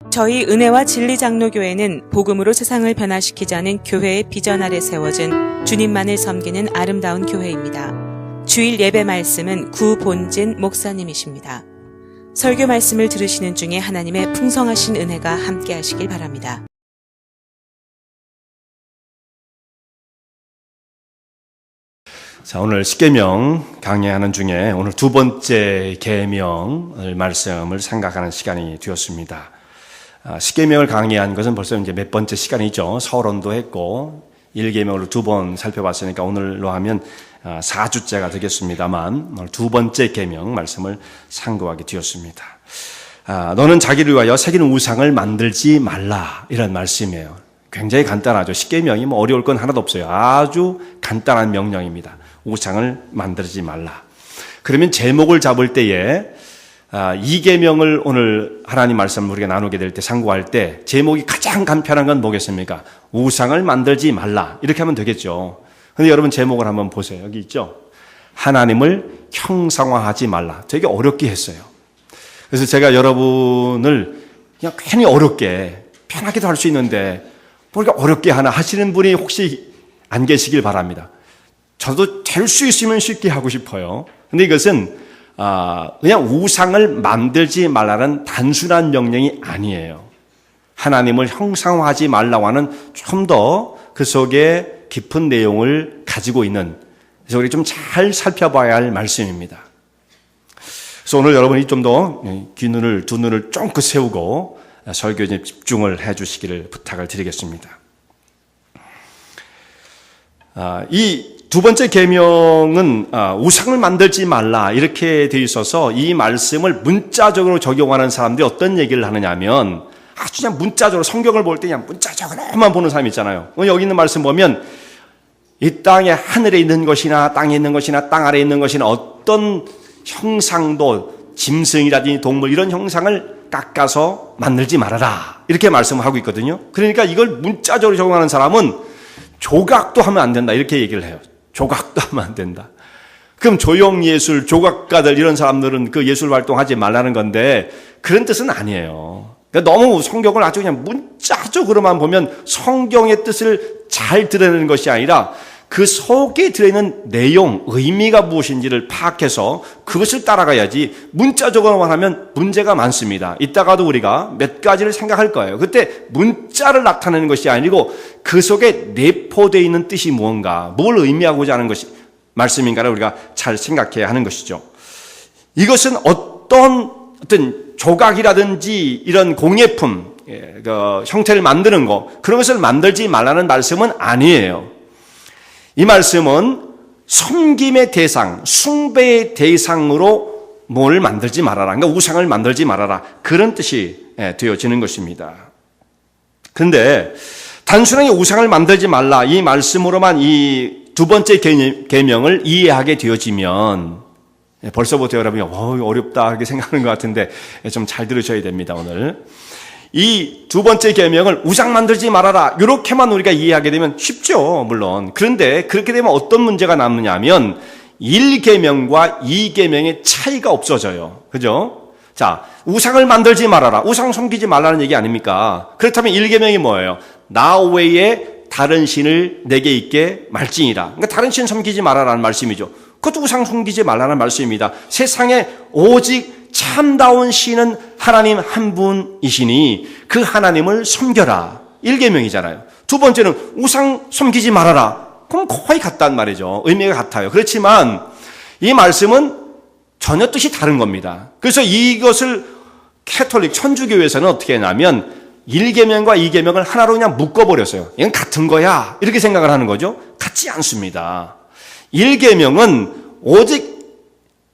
저희 은혜와 진리 장로교회는 복음으로 세상을 변화시키자는 교회의 비전 아래 세워진 주님만을 섬기는 아름다운 교회입니다. 주일 예배 말씀은 구본진 목사님이십니다. 설교 말씀을 들으시는 중에 하나님의 풍성하신 은혜가 함께 하시길 바랍니다. 자, 오늘 십계명 강의하는 중에 오늘 두 번째 계명을 말씀을 생각하는 시간이 되었습니다. 십계명을 강의한 것은 벌써 이제 몇 번째 시간이죠. 서론도 했고 1계명으로 두 번 살펴봤으니까 오늘로 하면 4주째가 되겠습니다만 오늘 두 번째 계명 말씀을 상고하게 되었습니다. 너는 자기를 위하여 새기는 우상을 만들지 말라, 이런 말씀이에요. 굉장히 간단하죠. 십계명이 뭐 어려울 건 하나도 없어요. 아주 간단한 명령입니다. 우상을 만들지 말라. 그러면 제목을 잡을 때에 이 계명을 오늘 하나님 말씀을 우리가 나누게 될 때 상고할 때 제목이 가장 간편한 건 뭐겠습니까? 우상을 만들지 말라, 이렇게 하면 되겠죠. 근데 여러분 제목을 한번 보세요. 여기 있죠. 하나님을 형상화하지 말라. 되게 어렵게 했어요. 그래서 제가 여러분을 그냥 괜히 어렵게, 편하게도 할 수 있는데 뭐 이렇게 어렵게 하나 하시는 분이 혹시 안 계시길 바랍니다. 저도 될 수 있으면 쉽게 하고 싶어요. 근데 이것은 그냥 우상을 만들지 말라는 단순한 명령이 아니에요. 하나님을 형상화하지 말라고 하는 좀 더 그 속에 깊은 내용을 가지고 있는, 그래서 우리 좀 잘 살펴봐야 할 말씀입니다. 그래서 오늘 여러분이 좀 더 귀눈을, 두 눈을 쫑긋 세우고 설교에 집중을 해 주시기를 부탁을 드리겠습니다. 이 두 번째 계명은 우상을 만들지 말라, 이렇게 되어 있어서 이 말씀을 문자적으로 적용하는 사람들이 어떤 얘기를 하느냐 하면 아주 그냥 문자적으로 성경을 볼 때 그냥 문자적으로만 보는 사람 있잖아요. 여기 있는 말씀 보면 이 땅에 하늘에 있는 것이나 땅에 있는 것이나 땅 아래에 있는 것이나 어떤 형상도 짐승이라든지 동물 이런 형상을 깎아서 만들지 말아라, 이렇게 말씀을 하고 있거든요. 그러니까 이걸 문자적으로 적용하는 사람은 조각도 하면 안 된다, 이렇게 얘기를 해요. 조각도 하면 안 된다. 그럼 조형예술, 조각가들 이런 사람들은 그 예술 활동하지 말라는 건데 그런 뜻은 아니에요. 그러니까 너무 성경을 아주 그냥 문자적으로만 보면 성경의 뜻을 잘 드러내는 것이 아니라 그 속에 들어있는 내용, 의미가 무엇인지를 파악해서 그것을 따라가야지 문자적으로만 하면 문제가 많습니다. 이따가도 우리가 몇 가지를 생각할 거예요. 그때 문자를 나타내는 것이 아니고 그 속에 내포되어 있는 뜻이 무언가, 뭘 의미하고자 하는 것이 말씀인가를 우리가 잘 생각해야 하는 것이죠. 이것은 어떤 조각이라든지 이런 공예품, 그 형태를 만드는 거, 그런 것을 만들지 말라는 말씀은 아니에요. 이 말씀은 섬김의 대상, 숭배의 대상으로 뭘 만들지 말아라, 그러니까 우상을 만들지 말아라, 그런 뜻이 되어지는 것입니다. 그런데 단순하게 우상을 만들지 말라 이 말씀으로만 이 두 번째 계명을 이해하게 되어지면 벌써부터 여러분이 어렵다 이렇게 생각하는 것 같은데 좀 잘 들으셔야 됩니다. 오늘 이 두 번째 계명을 우상 만들지 말아라 이렇게만 우리가 이해하게 되면 쉽죠, 물론. 그런데 그렇게 되면 어떤 문제가 남느냐 하면 1계명과 2계명의 차이가 없어져요. 그죠? 자, 우상을 만들지 말아라, 우상 섬기지 말라는 얘기 아닙니까? 그렇다면 1계명이 뭐예요? 나 외에 다른 신을 내게 있게 말지니라. 그러니까 다른 신 섬기지 말아라는 말씀이죠. 그것도 우상 섬기지 말라는 말씀입니다. 세상에 오직 참다운 신은 하나님 한 분이시니 그 하나님을 섬겨라. 1계명이잖아요. 두 번째는 우상 섬기지 말아라. 그럼 거의 같단 말이죠. 의미가 같아요. 그렇지만 이 말씀은 전혀 뜻이 다른 겁니다. 그래서 이것을 캐톨릭 천주교에서는 어떻게 했냐면 1계명과 2계명을 하나로 그냥 묶어버렸어요. 이건 같은 거야, 이렇게 생각을 하는 거죠. 같지 않습니다. 1계명은 오직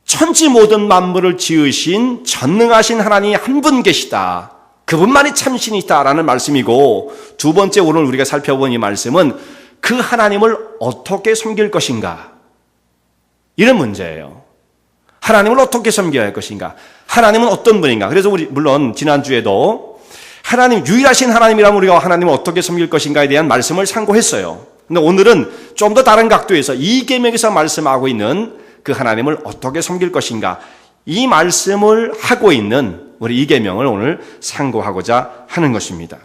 천지 모든 만물을 지으신 전능하신 하나님이 한 분 계시다, 그분만이 참신이다라는 말씀이고, 두 번째 오늘 우리가 살펴본 이 말씀은 그 하나님을 어떻게 섬길 것인가, 이런 문제예요. 하나님을 어떻게 섬겨야 할 것인가, 하나님은 어떤 분인가. 그래서 우리 물론 지난주에도 하나님, 유일하신 하나님이라면 우리가 하나님을 어떻게 섬길 것인가에 대한 말씀을 상고했어요. 근데 오늘은 좀 더 다른 각도에서 2계명에서 말씀하고 있는 그 하나님을 어떻게 섬길 것인가, 이 말씀을 하고 있는 우리 이 계명을 오늘 상고하고자 하는 것입니다.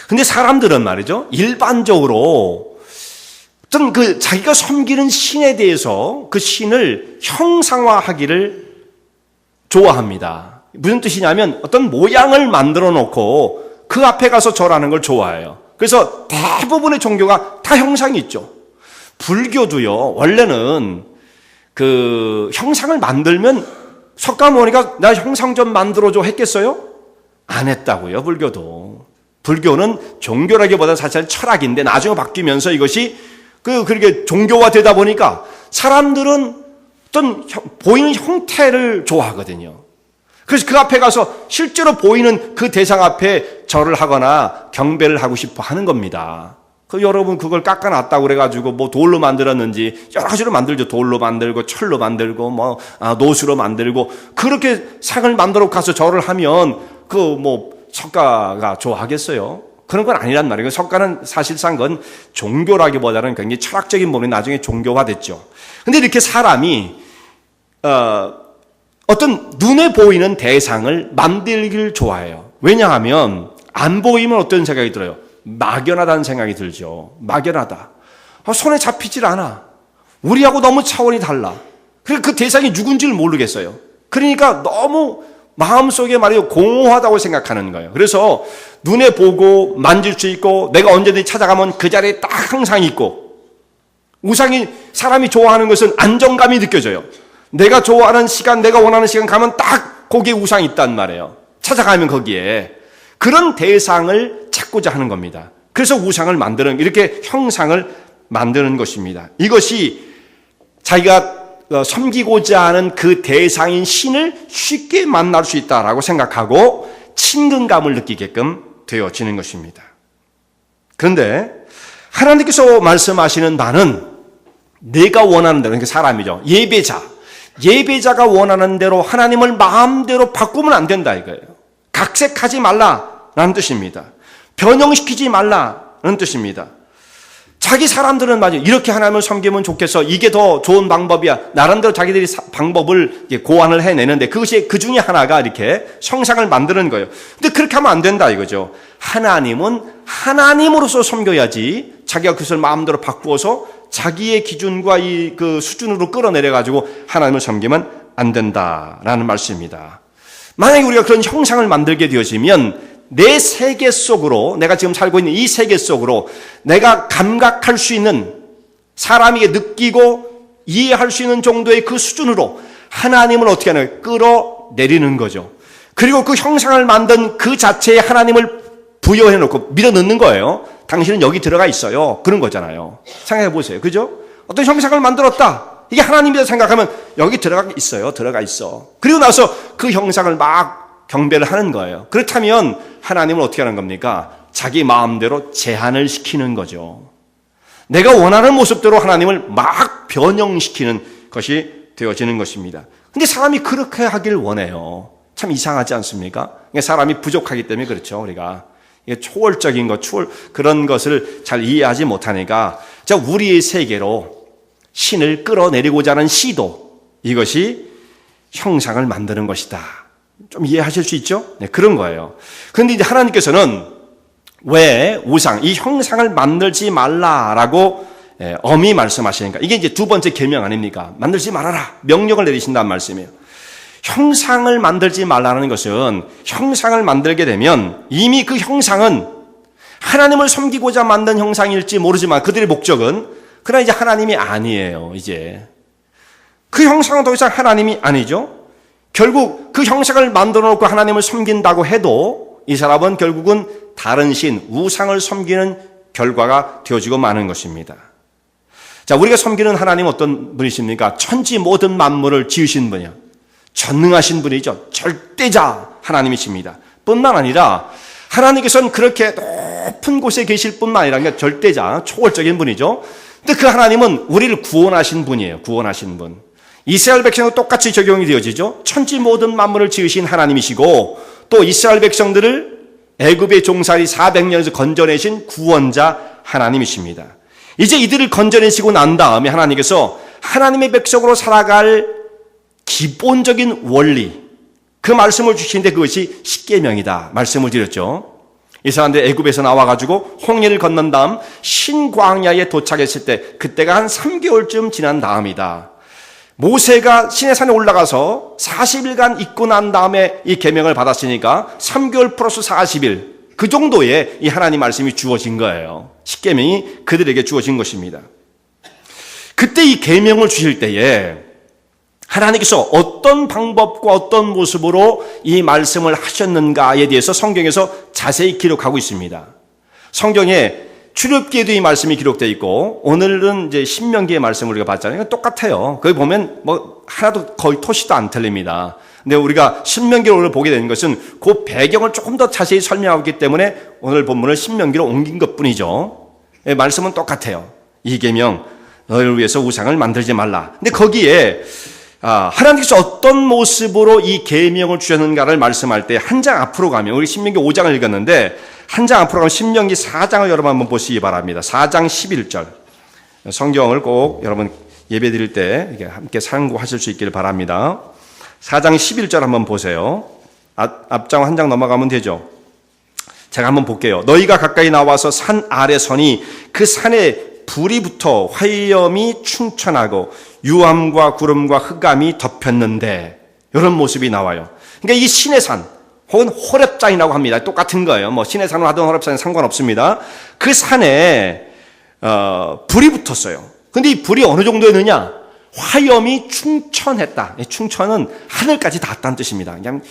근데 사람들은 말이죠, 일반적으로 어떤 자기가 섬기는 신에 대해서 그 신을 형상화하기를 좋아합니다. 무슨 뜻이냐면 어떤 모양을 만들어 놓고 그 앞에 가서 절하는 걸 좋아해요. 그래서 대부분의 종교가 다 형상이 있죠. 불교도요, 원래는 그 형상을 만들면 석가모니가 나 형상 좀 만들어줘 했겠어요? 안 했다고요, 불교도. 불교는 종교라기보다 사실 철학인데 나중에 바뀌면서 이것이 그렇게 종교화 되다 보니까 사람들은 어떤 보이는 형태를 좋아하거든요. 그래서 그 앞에 가서 실제로 보이는 그 대상 앞에 절을 하거나 경배를 하고 싶어 하는 겁니다. 여러분 그걸 깎아놨다고 그래가지고 뭐 돌로 만들었는지 여러 가지로 만들죠. 돌로 만들고 철로 만들고 노수로 만들고 그렇게 상을 만들어 가서 절을 하면 석가가 좋아하겠어요? 그런 건 아니란 말이에요. 석가는 사실상 그건 종교라기보다는 굉장히 철학적인 부분이 나중에 종교화됐죠. 근데 이렇게 사람이 어떤 눈에 보이는 대상을 만들기를 좋아해요. 왜냐하면 안 보이면 어떤 생각이 들어요? 막연하다는 생각이 들죠. 막연하다. 손에 잡히질 않아. 우리하고 너무 차원이 달라. 그래서 그 대상이 누군지를 모르겠어요. 그러니까 너무 마음속에 말이요 공허하다고 생각하는 거예요. 그래서 눈에 보고 만질 수 있고 내가 언제든지 찾아가면 그 자리에 딱 항상 있고, 우상이 사람이 좋아하는 것은 안정감이 느껴져요. 내가 좋아하는 시간, 내가 원하는 시간 가면 딱 거기에 우상이 있단 말이에요. 찾아가면 거기에 그런 대상을 찾고자 하는 겁니다. 그래서 우상을 만드는, 이렇게 형상을 만드는 것입니다. 이것이 자기가 섬기고자 하는 그 대상인 신을 쉽게 만날 수 있다라고 생각하고 친근감을 느끼게끔 되어지는 것입니다. 그런데 하나님께서 말씀하시는 바는 내가 원하는 대로, 그러니까 사람이죠. 예배자가 원하는 대로 하나님을 마음대로 바꾸면 안 된다 이거예요. 각색하지 말라라는 뜻입니다. 변형시키지 말라는 뜻입니다. 자기 사람들은 맞아요. 이렇게 하나님을 섬기면 좋겠어. 이게 더 좋은 방법이야. 나름대로 자기들이 방법을 고안을 해내는데 그것이 그 중에 하나가 이렇게 형상을 만드는 거예요. 근데 그렇게 하면 안 된다 이거죠. 하나님은 하나님으로서 섬겨야지 자기가 그것을 마음대로 바꾸어서 자기의 기준과 그 수준으로 끌어내려가지고 하나님을 섬기면 안 된다라는 말씀입니다. 만약에 우리가 그런 형상을 만들게 되어지면 내 세계 속으로, 내가 지금 살고 있는 이 세계 속으로 내가 감각할 수 있는, 사람에게 느끼고 이해할 수 있는 정도의 그 수준으로 하나님을 어떻게 하나요? 끌어내리는 거죠. 그리고 그 형상을 만든 그 자체에 하나님을 부여해놓고 밀어넣는 거예요. 당신은 여기 들어가 있어요. 그런 거잖아요. 생각해 보세요. 그죠? 어떤 형상을 만들었다. 이게 하나님이다 생각하면 여기 들어가 있어요. 들어가 있어. 그리고 나서 그 형상을 막 경배를 하는 거예요. 그렇다면 하나님은 어떻게 하는 겁니까? 자기 마음대로 제한을 시키는 거죠. 내가 원하는 모습대로 하나님을 막 변형시키는 것이 되어지는 것입니다. 근데 사람이 그렇게 하길 원해요. 참 이상하지 않습니까? 사람이 부족하기 때문에 그렇죠. 우리가 초월적인 것, 그런 것을 잘 이해하지 못하니까 우리의 세계로 신을 끌어내리고자 하는 시도, 이것이 형상을 만드는 것이다. 좀 이해하실 수 있죠? 네, 그런 거예요. 그런데 이제 하나님께서는 왜 우상, 이 형상을 만들지 말라라고 엄히 말씀하시니까, 이게 이제 두 번째 계명 아닙니까? 만들지 말아라. 명령을 내리신다는 말씀이에요. 형상을 만들지 말라는 것은, 형상을 만들게 되면 이미 그 형상은 하나님을 섬기고자 만든 형상일지 모르지만 그들의 목적은, 그러나 이제 하나님이 아니에요. 이제 그 형상은 더 이상 하나님이 아니죠. 결국 그 형상을 만들어 놓고 하나님을 섬긴다고 해도 이 사람은 결국은 다른 신, 우상을 섬기는 결과가 되어지고 마는 것입니다. 자, 우리가 섬기는 하나님은 어떤 분이십니까? 천지 모든 만물을 지으신 분이요, 전능하신 분이죠. 절대자 하나님이십니다. 뿐만 아니라 하나님께서는 그렇게 높은 곳에 계실 뿐만 아니라, 그러니까 절대자, 초월적인 분이죠. 근데 그 하나님은 우리를 구원하신 분이에요. 구원하신 분. 이스라엘 백성도 똑같이 적용이 되어지죠. 천지 모든 만물을 지으신 하나님이시고, 또 이스라엘 백성들을 애굽의 종살이 400년에서 건져내신 구원자 하나님이십니다. 이제 이들을 건져내시고 난 다음에 하나님께서 하나님의 백성으로 살아갈 기본적인 원리, 그 말씀을 주시는데 그것이 십계명이다 말씀을 드렸죠. 이스라엘들 애굽에서 나와가지고 홍해를 건넌 다음 신광야에 도착했을 때 그때가 한 3개월쯤 지난 다음이다. 모세가 시내산에 올라가서 40일간 있고 난 다음에 이 계명을 받았으니까 3개월 플러스 40일 그 정도의 이 하나님 말씀이 주어진 거예요. 십계명이 그들에게 주어진 것입니다. 그때 이 계명을 주실 때에 하나님께서 어떤 방법과 어떤 모습으로 이 말씀을 하셨는가에 대해서 성경에서 자세히 기록하고 있습니다. 성경에 출애굽기에도 이 말씀이 기록되어 있고 오늘은 이제 신명기의 말씀을 우리가 봤잖아요. 똑같아요. 거기 보면 뭐 하나도 거의 토시도 안 틀립니다. 근데 우리가 신명기를 오늘 보게 되는 것은 그 배경을 조금 더 자세히 설명하고 있기 때문에 오늘 본문을 신명기로 옮긴 것뿐이죠. 말씀은 똑같아요. 이 계명 너희를 위해서 우상을 만들지 말라. 근데 거기에 하나님께서 어떤 모습으로 이 계명을 주셨는가를 말씀할 때 한 장 앞으로 가면 우리 신명기 5장을 읽었는데 한 장 앞으로 가면 신명기 4장을 여러분 한번 보시기 바랍니다. 4장 11절 성경을 꼭 여러분 예배 드릴 때 함께 참고하실 수 있기를 바랍니다. 4장 11절 한번 보세요. 앞장 한 장 넘어가면 되죠. 제가 한번 볼게요. 너희가 가까이 나와서 산 아래 서니 그 산에 불이 붙어 화염이 충천하고 유암과 구름과 흑암이 덮였는데 이런 모습이 나와요. 그러니까 이 시내산 혹은 호렙산이라고 합니다. 똑같은 거예요. 뭐 시내산을 하든 호렙산은 상관없습니다. 그 산에 불이 붙었어요. 근데 이 불이 어느 정도였느냐? 화염이 충천했다. 충천은 하늘까지 닿았다는 뜻입니다. 그냥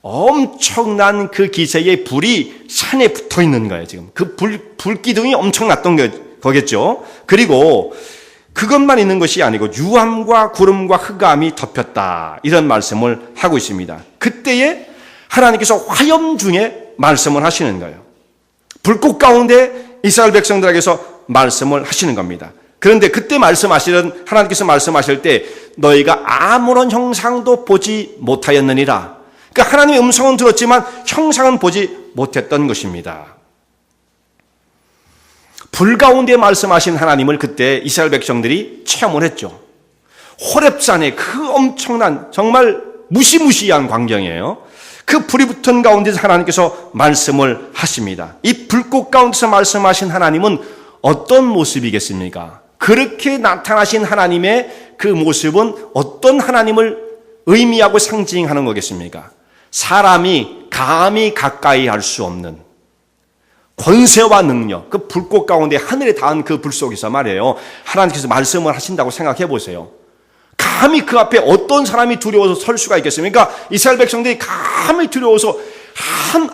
엄청난 그 기세의 불이 산에 붙어 있는 거예요. 지금 그 불기둥이 엄청났던 거겠죠. 그리고 그것만 있는 것이 아니고 유암과 구름과 흑암이 덮였다. 이런 말씀을 하고 있습니다. 그때에 하나님께서 화염 중에 말씀을 하시는 거예요. 불꽃 가운데 이스라엘 백성들에게서 말씀을 하시는 겁니다. 그런데 그때 하나님께서 말씀하실 때 너희가 아무런 형상도 보지 못하였느니라. 그러니까 하나님의 음성은 들었지만 형상은 보지 못했던 것입니다. 불 가운데 말씀하신 하나님을 그때 이스라엘 백성들이 체험을 했죠. 호렙산의 그 엄청난 정말 무시무시한 광경이에요. 그 불이 붙은 가운데서 하나님께서 말씀을 하십니다. 이 불꽃 가운데서 말씀하신 하나님은 어떤 모습이겠습니까? 그렇게 나타나신 하나님의 그 모습은 어떤 하나님을 의미하고 상징하는 거겠습니까? 사람이 감히 가까이 할 수 없는 권세와 능력, 그 불꽃 가운데 하늘에 닿은 그 불 속에서 말이에요. 하나님께서 말씀을 하신다고 생각해 보세요. 감히 그 앞에 어떤 사람이 두려워서 설 수가 있겠습니까? 이스라엘 백성들이 감히 두려워서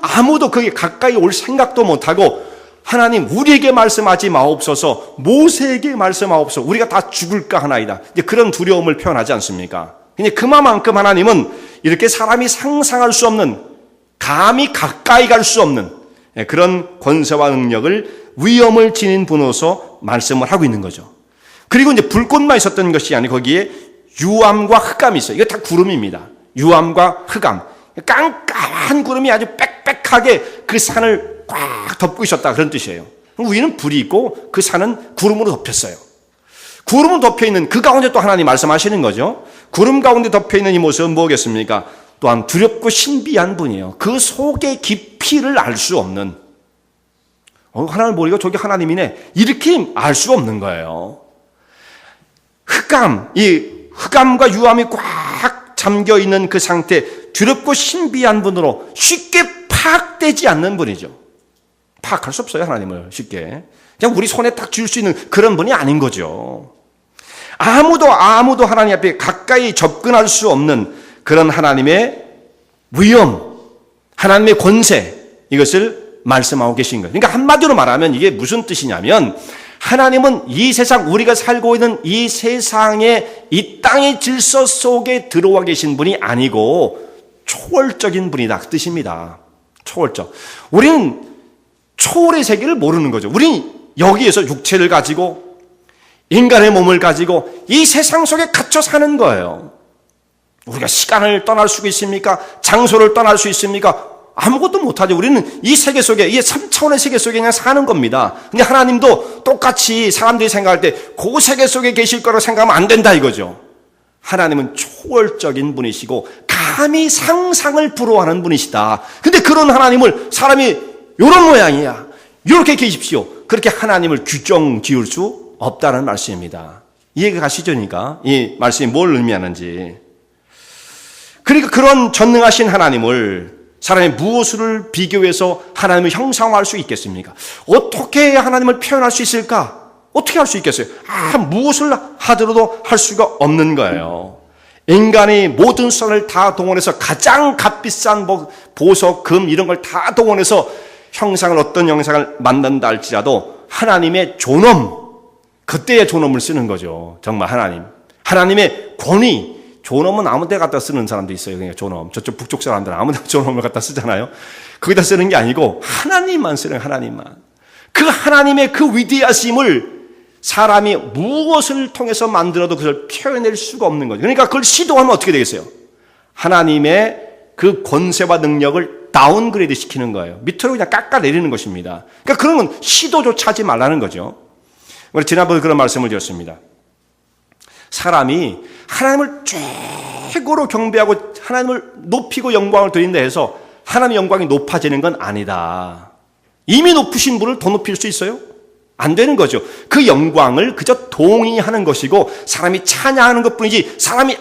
아무도 거기 가까이 올 생각도 못하고 하나님 우리에게 말씀하지 마옵소서, 모세에게 말씀하옵소서, 우리가 다 죽을까 하나이다. 이제 그런 두려움을 표현하지 않습니까? 근데 그만큼 하나님은 이렇게 사람이 상상할 수 없는, 감히 가까이 갈 수 없는 그런 권세와 능력을, 위엄을 지닌 분으로서 말씀을 하고 있는 거죠. 그리고 이제 불꽃만 있었던 것이 아니고 거기에 유암과 흑암이 있어요. 이거 다 구름입니다. 유암과 흑암. 깜깜한 구름이 아주 빽빽하게 그 산을 꽉 덮고 있었다. 그런 뜻이에요. 위는 불이 있고 그 산은 구름으로 덮였어요. 구름으로 덮여있는 그 가운데 또 하나님 말씀하시는 거죠. 구름 가운데 덮여있는 이 모습은 뭐겠습니까? 또한 두렵고 신비한 분이에요. 그 속의 깊이를 알 수 없는, 하나님 모르고 저게 하나님이네, 이렇게 알 수 없는 거예요. 이 흑암과 유암이 꽉 잠겨있는 그 상태, 두렵고 신비한 분으로 쉽게 파악되지 않는 분이죠. 파악할 수 없어요, 하나님을 쉽게. 그냥 우리 손에 딱 쥘 수 있는 그런 분이 아닌 거죠. 아무도 하나님 앞에 가까이 접근할 수 없는 그런 하나님의 위엄, 하나님의 권세, 이것을 말씀하고 계신 거예요. 그러니까 한마디로 말하면 이게 무슨 뜻이냐면, 하나님은 이 세상, 우리가 살고 있는 이 세상의 이 땅의 질서 속에 들어와 계신 분이 아니고 초월적인 분이다, 그 뜻입니다. 초월적. 우리는 초월의 세계를 모르는 거죠. 우리는 여기에서 육체를 가지고 인간의 몸을 가지고 이 세상 속에 갇혀 사는 거예요. 우리가 시간을 떠날 수 있습니까? 장소를 떠날 수 있습니까? 아무것도 못하죠. 우리는 이 세계 속에, 이 3차원의 세계 속에 그냥 사는 겁니다. 근데 하나님도 똑같이 사람들이 생각할 때 그 세계 속에 계실 거라고 생각하면 안 된다 이거죠. 하나님은 초월적인 분이시고 감히 상상을 불허하는 분이시다. 근데 그런 하나님을 사람이 이런 모양이야, 이렇게 계십시오, 그렇게 하나님을 규정 지을 수 없다는 말씀입니다. 이해가 가시죠? 그러니까 이 말씀이 뭘 의미하는지. 그러니까 그런 전능하신 하나님을 사람이 무엇을 비교해서 하나님을 형상화할 수 있겠습니까? 어떻게 하나님을 표현할 수 있을까? 어떻게 할 수 있겠어요? 무엇을 하더라도 할 수가 없는 거예요. 인간이 모든 수단을 다 동원해서 가장 값비싼 보석, 금 이런 걸 다 동원해서 형상을, 어떤 형상을 만든다 할지라도 하나님의 존엄, 그때의 존엄을 쓰는 거죠. 정말 하나님의 권위. 존엄은 아무 데 갖다 쓰는 사람도 있어요. 그러니까 존엄. 저쪽 북쪽 사람들은 아무 데 존엄을 갖다 쓰잖아요. 거기다 쓰는 게 아니고 하나님만 쓰는 거예요. 하나님만. 그 하나님의 그 위대하심을 사람이 무엇을 통해서 만들어도 그걸 표현할 수가 없는 거죠. 그러니까 그걸 시도하면 어떻게 되겠어요? 하나님의 그 권세와 능력을 다운그레이드 시키는 거예요. 밑으로 그냥 깎아내리는 것입니다. 그러니까 그런 건 시도조차 하지 말라는 거죠. 우리 지난번에 그런 말씀을 드렸습니다. 사람이 하나님을 최고로 경배하고 하나님을 높이고 영광을 드린다 해서 하나님의 영광이 높아지는 건 아니다. 이미 높으신 분을 더 높일 수 있어요? 안 되는 거죠. 그 영광을 그저 동의하는 것이고 사람이 찬양하는 것뿐이지, 사람이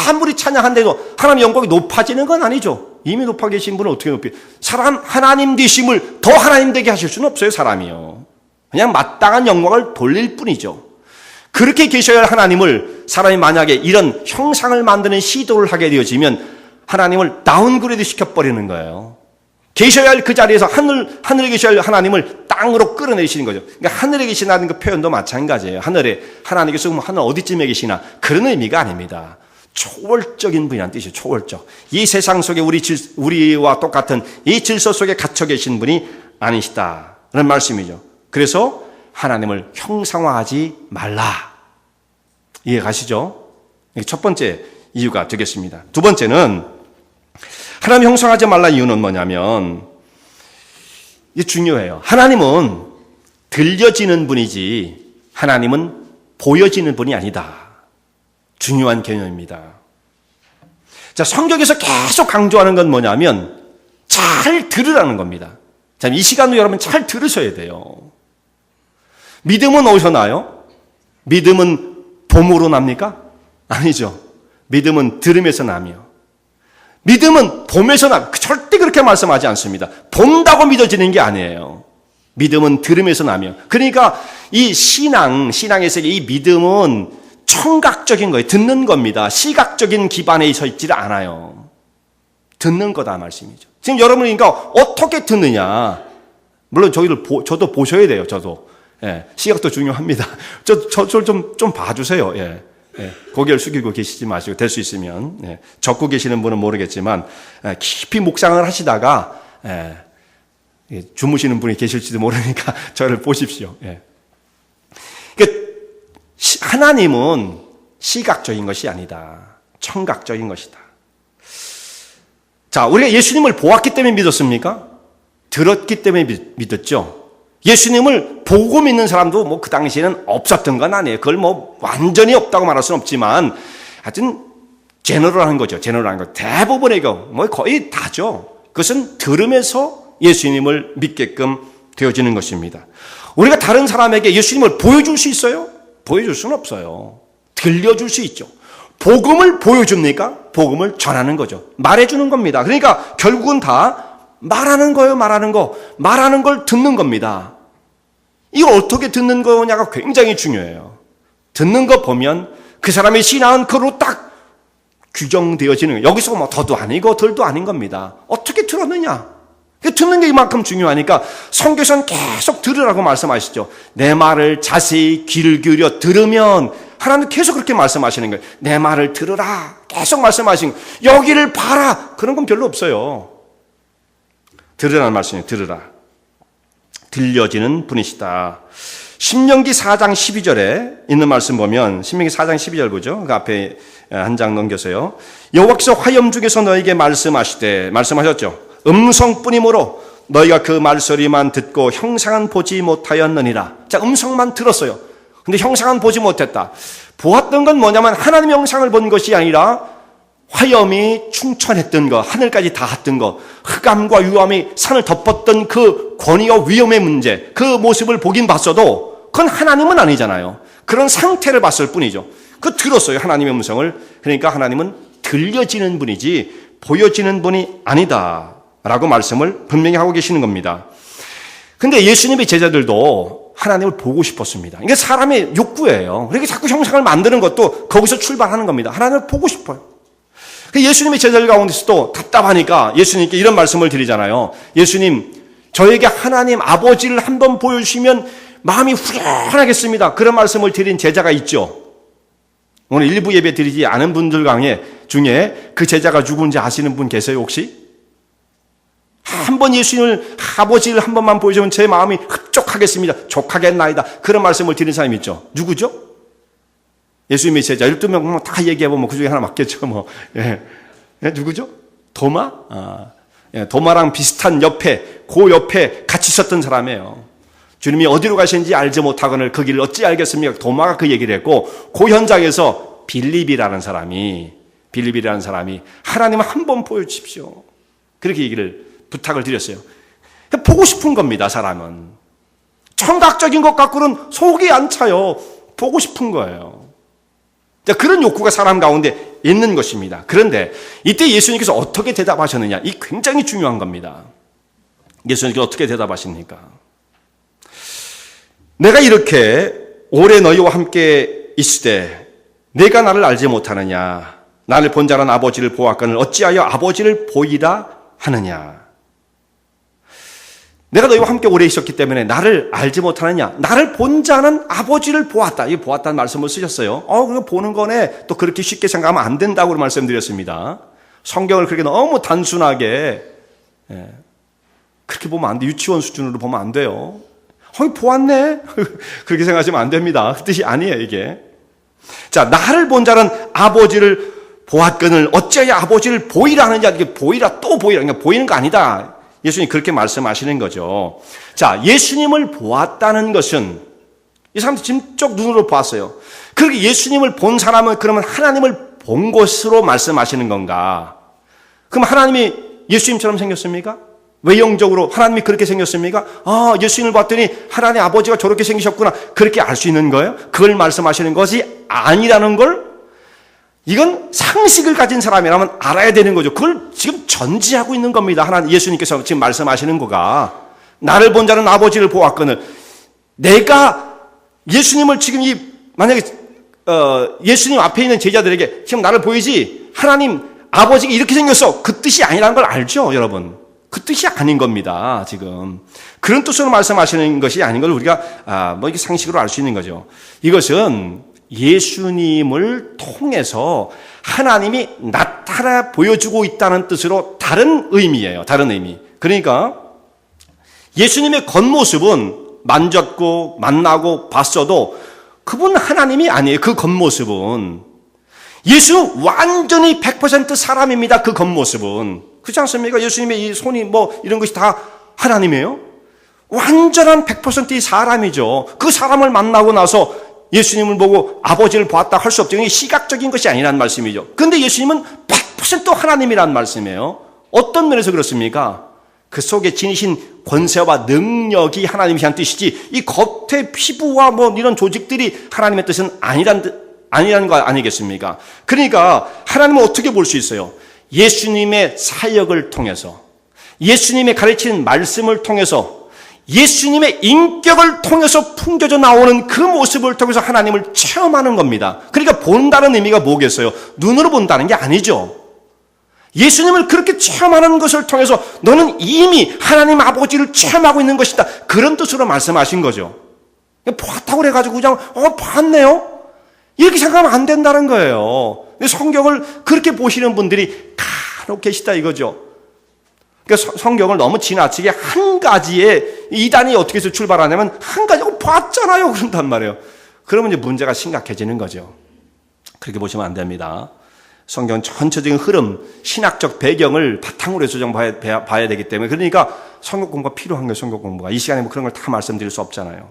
아무리 찬양한데도 하나님의 영광이 높아지는 건 아니죠. 이미 높아 계신 분을 어떻게 높여? 하나님 되심을 더 하나님 되게 하실 수는 없어요. 사람이요. 그냥 마땅한 영광을 돌릴 뿐이죠. 그렇게 계셔야 할 하나님을 사람이 만약에 이런 형상을 만드는 시도를 하게 되어지면 하나님을 다운그레이드 시켜버리는 거예요. 계셔야 할 그 자리에서 하늘에 계셔야 할 하나님을 땅으로 끌어내시는 거죠. 그러니까 하늘에 계시다는 그 표현도 마찬가지예요. 하늘에 하나님께서 하늘 어디쯤에 계시나 그런 의미가 아닙니다. 초월적인 분이라는 뜻이에요. 초월적. 이 세상 속에 우리와 똑같은 이 질서 속에 갇혀 계신 분이 아니시다는 말씀이죠. 그래서 하나님을 형상화하지 말라. 이해 가시죠? 이게 첫 번째 이유가 되겠습니다. 두 번째는 하나님 형상하지 말라 이유는 뭐냐면, 이게 중요해요. 하나님은 들려지는 분이지 하나님은 보여지는 분이 아니다. 중요한 개념입니다. 자, 성경에서 계속 강조하는 건 뭐냐면 잘 들으라는 겁니다. 자, 이 시간도 여러분 잘 들으셔야 돼요. 믿음은 어디서 나요? 믿음은 봄으로 납니까? 아니죠. 믿음은 들음에서 나며, 믿음은 봄에서 절대 그렇게 말씀하지 않습니다. 본다고 믿어지는 게 아니에요. 믿음은 들음에서 나며. 그러니까 이 신앙의 세계, 이 믿음은 청각적인 거예요. 듣는 겁니다. 시각적인 기반에 서 있지를 않아요. 듣는 거다 말씀이죠. 지금 여러분이 그러니까 어떻게 듣느냐. 물론 저도 보셔야 돼요. 저도. 예, 시각도 중요합니다. 저를 좀 봐주세요. 예. 예, 고개를 숙이고 계시지 마시고 될 수 있으면, 예, 적고 계시는 분은 모르겠지만, 깊이 묵상을 하시다가, 주무시는 분이 계실지도 모르니까 저를 보십시오. 예. 그러니까 하나님은 시각적인 것이 아니다. 청각적인 것이다. 자, 우리가 예수님을 보았기 때문에 믿었습니까? 들었기 때문에 믿었죠. 예수님을 보고 믿는 사람도 그 당시에는 없었던 건 아니에요. 그걸 완전히 없다고 말할 수는 없지만, 하여튼, 제너럴한 거죠. 제너럴한 거. 대부분의 경우, 거의 다죠. 그것은 들으면서 예수님을 믿게끔 되어지는 것입니다. 우리가 다른 사람에게 예수님을 보여줄 수 있어요? 보여줄 수는 없어요. 들려줄 수 있죠. 복음을 보여줍니까? 복음을 전하는 거죠. 말해주는 겁니다. 그러니까 결국은 다 말하는 거예요, 말하는 거. 말하는 걸 듣는 겁니다. 이걸 어떻게 듣는 거냐가 굉장히 중요해요. 듣는 거 보면 그 사람의 신앙은 그로 딱 규정되어지는 거예요. 여기서 더도 아니고 덜도 아닌 겁니다. 어떻게 들었느냐? 듣는 게 이만큼 중요하니까 성경에서는 계속 들으라고 말씀하시죠. 내 말을 자세히 귀를 기울여 들으면, 하나님 계속 그렇게 말씀하시는 거예요. 내 말을 들으라. 계속 말씀하시는 거예요. 여기를 봐라. 그런 건 별로 없어요. 들으라는 말씀이에요. 들으라. 들려지는 분이시다. 신명기 4장 12절에 있는 말씀 보면, 신명기 4장 12절 보죠. 그 앞에 한 장 넘겨서요. 여호와께서 화염 중에서 너에게 말씀하셨죠. 음성뿐이므로 너희가 그 말소리만 듣고 형상은 보지 못하였느니라. 자, 음성만 들었어요. 근데 형상은 보지 못했다. 보았던 건 뭐냐면 하나님의 형상을 본 것이 아니라 화염이 충천했던 것, 하늘까지 닿았던 것, 흑암과 유암이 산을 덮었던 그 권위와 위험의 문제, 그 모습을 보긴 봤어도 그건 하나님은 아니잖아요. 그런 상태를 봤을 뿐이죠. 그 들었어요, 하나님의 음성을. 그러니까 하나님은 들려지는 분이지 보여지는 분이 아니다 라고 말씀을 분명히 하고 계시는 겁니다. 근데 예수님의 제자들도 하나님을 보고 싶었습니다. 이게 사람의 욕구예요. 그러니까 자꾸 형상을 만드는 것도 거기서 출발하는 겁니다. 하나님을 보고 싶어요. 예수님의 제자들 가운데서도 답답하니까 예수님께 이런 말씀을 드리잖아요. 예수님, 저에게 하나님 아버지를 한번 보여주시면 마음이 후련하겠습니다. 그런 말씀을 드린 제자가 있죠. 오늘 일부 예배 드리지 않은 분들 중에 그 제자가 누군지 아시는 분 계세요, 혹시? 한번 예수님을, 아버지를 한 번만 보여주면 제 마음이 흡족하겠습니다. 족하겠나이다. 그런 말씀을 드린 사람이 있죠. 누구죠? 예수님의 제자 12명 다 얘기해보면 그 중에 하나 맞겠죠. 뭐. 예. 누구죠? 도마? 도마랑 비슷한 그 옆에 같이 있었던 사람이에요. 주님이 어디로 가시는지 알지 못하거늘 그 길을 어찌 알겠습니까? 도마가 그 얘기를 했고, 그 현장에서 빌립이라는 사람이 하나님을 한번 보여주십시오. 그렇게 부탁을 드렸어요. 보고 싶은 겁니다, 사람은. 청각적인 것 갖고는 속이 안 차요. 보고 싶은 거예요. 그런 욕구가 사람 가운데 있는 것입니다. 그런데 이때 예수님께서 어떻게 대답하셨느냐? 이 굉장히 중요한 겁니다. 예수님께서 어떻게 대답하십니까? 내가 이렇게 오래 너희와 함께 있으되 내가 나를 알지 못하느냐? 나를 본 자는 아버지를 보았거늘 어찌하여 아버지를 보이라 하느냐? 내가 너희와 함께 오래 있었기 때문에 나를 알지 못하느냐? 나를 본 자는 아버지를 보았다. 이 보았다는 말씀을 쓰셨어요. 그거 보는 거네. 또 그렇게 쉽게 생각하면 안 된다고 말씀드렸습니다. 성경을 그렇게 너무 단순하게 그렇게 보면 안 돼. 유치원 수준으로 보면 안 돼요. 보았네. 그렇게 생각하시면 안 됩니다. 그 뜻이 아니에요, 이게. 자, 나를 본 자는 아버지를 보았거늘 어찌하여 아버지를 보이라 하느냐? 이게 보이라 또 보이라. 그러니까 보이는 거 아니다. 예수님 그렇게 말씀하시는 거죠. 자, 예수님을 보았다는 것은 이 사람들 짐쩍 눈으로 봤어요. 그렇게 예수님을 본 사람은 그러면 하나님을 본 것으로 말씀하시는 건가? 그럼 하나님이 예수님처럼 생겼습니까? 외형적으로 하나님이 그렇게 생겼습니까? 예수님을 봤더니 하나님 아버지가 저렇게 생기셨구나. 그렇게 알 수 있는 거예요? 그걸 말씀하시는 것이 아니라는 걸 이건 상식을 가진 사람이라면 알아야 되는 거죠. 그걸 지금 전제하고 있는 겁니다. 하나님 예수님께서 지금 말씀하시는 거가 나를 본 자는 아버지를 보았거늘 내가 예수님을 지금 만약에 예수님 앞에 있는 제자들에게 지금 나를 보이지 이하나님 아버지가 이렇게 생겼어. 그 뜻이 아니라는 걸 알죠, 여러분? 그 뜻이 아닌 겁니다, 지금. 그런 뜻으로 말씀하시는 것이 아닌 걸 우리가 이게 상식으로 알 수 있는 거죠. 이것은 예수님을 통해서 하나님이 나타나 보여주고 있다는 뜻으로 다른 의미예요. 다른 의미. 그러니까 예수님의 겉모습은 만졌고 만나고 봤어도 그분 하나님이 아니에요. 그 겉모습은. 예수 완전히 100% 사람입니다. 그 겉모습은. 그렇지 않습니까? 예수님의 이 손이 이런 것이 다 하나님이에요. 완전한 100%의 사람이죠. 그 사람을 만나고 나서 예수님을 보고 아버지를 보았다 할 수 없죠. 이게 시각적인 것이 아니라는 말씀이죠. 그런데 예수님은 100% 하나님이라는 말씀이에요. 어떤 면에서 그렇습니까? 그 속에 지니신 권세와 능력이 하나님이란 뜻이지 이 겉의 피부와 이런 조직들이 하나님의 뜻은 아니라는 거 아니겠습니까? 그러니까 하나님은 어떻게 볼 수 있어요? 예수님의 사역을 통해서 예수님의 가르치는 말씀을 통해서 예수님의 인격을 통해서 풍겨져 나오는 그 모습을 통해서 하나님을 체험하는 겁니다. 그러니까 본다는 의미가 뭐겠어요? 눈으로 본다는 게 아니죠. 예수님을 그렇게 체험하는 것을 통해서 너는 이미 하나님 아버지를 체험하고 있는 것이다. 그런 뜻으로 말씀하신 거죠. 보았다고 그래가지고 그냥 봤네요? 이렇게 생각하면 안 된다는 거예요. 성경을 그렇게 보시는 분들이 간혹 계시다 이거죠. 그러니까 성경을 너무 지나치게 한 가지에 이단이 어떻게 해서 출발하냐면 한 가지 봤잖아요 그런단 말이에요. 그러면 이제 문제가 심각해지는 거죠. 그렇게 보시면 안 됩니다. 성경 전체적인 흐름, 신학적 배경을 바탕으로 해서 좀 봐야 되기 때문에 그러니까 성경 공부가 필요한 거예요. 성경 공부가 이 시간에 그런 걸 다 말씀드릴 수 없잖아요.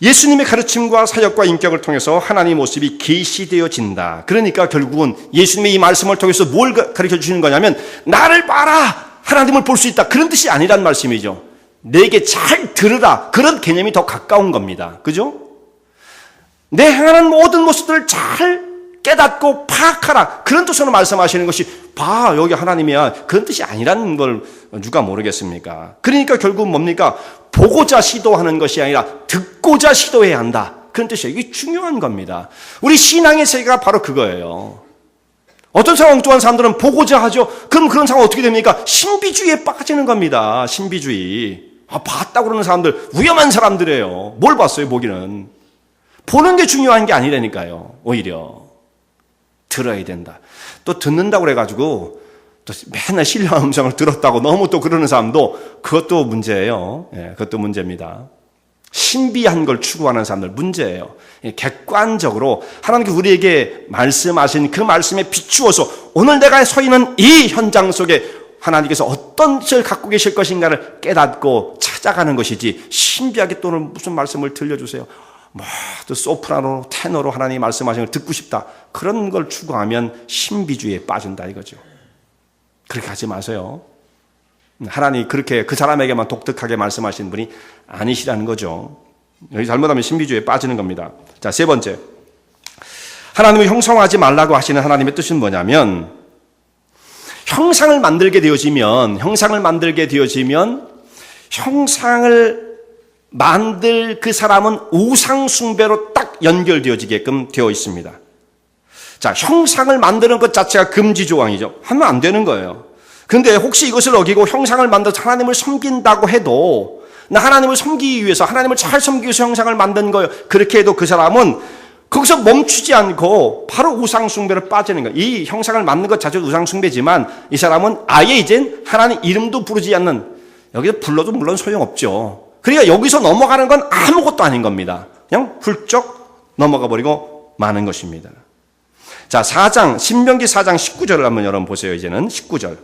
예수님의 가르침과 사역과 인격을 통해서 하나님의 모습이 계시되어진다. 그러니까 결국은 예수님의 이 말씀을 통해서 뭘 가르쳐 주시는 거냐면 나를 봐라! 하나님을 볼 수 있다. 그런 뜻이 아니란 말씀이죠. 내게 잘 들으라. 그런 개념이 더 가까운 겁니다. 그죠? 내 행하는 모든 모습들을 잘 깨닫고 파악하라. 그런 뜻으로 말씀하시는 것이 봐 여기 하나님이야. 그런 뜻이 아니라는 걸 누가 모르겠습니까? 그러니까 결국은 뭡니까? 보고자 시도하는 것이 아니라 듣고자 시도해야 한다. 그런 뜻이에요. 이게 중요한 겁니다. 우리 신앙의 세계가 바로 그거예요. 어떤 사람 엉뚱한 사람들은 보고자 하죠. 그럼 그런 상황 어떻게 됩니까? 신비주의에 빠지는 겁니다. 신비주의. 봤다고 그러는 사람들 위험한 사람들이에요. 뭘 봤어요 보기는. 보는 게 중요한 게 아니라니까요. 오히려 들어야 된다. 또 듣는다고 그래가지고 또 맨날 신령한 음성을 들었다고 너무 또 그러는 사람도 그것도 문제예요. 예, 그것도 문제입니다. 신비한 걸 추구하는 사람들 문제예요. 객관적으로 하나님께 우리에게 말씀하신 그 말씀에 비추어서 오늘 내가 서 있는 이 현장 속에 하나님께서 어떤 뜻을 갖고 계실 것인가를 깨닫고 찾아가는 것이지 신비하게 또는 무슨 말씀을 들려주세요. 또 소프라노, 테너로 하나님이 말씀하신 걸 듣고 싶다. 그런 걸 추구하면 신비주의에 빠진다 이거죠. 그렇게 하지 마세요. 하나님이 그렇게 그 사람에게만 독특하게 말씀하시는 분이 아니시라는 거죠. 여기 잘못하면 신비주의에 빠지는 겁니다. 자, 세 번째. 하나님을 형상화하지 말라고 하시는 하나님의 뜻은 뭐냐면 형상을 만들게 되어지면 형상을 만들 그 사람은 우상숭배로 딱 연결되어지게끔 되어 있습니다. 자, 형상을 만드는 것 자체가 금지 조항이죠. 하면 안 되는 거예요. 그런데 혹시 이것을 어기고 형상을 만들어서 하나님을 섬긴다고 해도 나 하나님을 섬기기 위해서 하나님을 잘 섬기기 위해서 형상을 만든 거예요. 그렇게 해도 그 사람은 거기서 멈추지 않고 바로 우상숭배로 빠지는 거예요. 이 형상을 만든 것 자체도 우상숭배지만 이 사람은 아예 이젠 하나님 이름도 부르지 않는, 여기서 불러도 물론 소용없죠. 그러니까 여기서 넘어가는 건 아무것도 아닌 겁니다. 그냥 훌쩍 넘어가 버리고 마는 것입니다. 자, 신명기 4장 19절을 한번 여러분 보세요. 이제는 19절.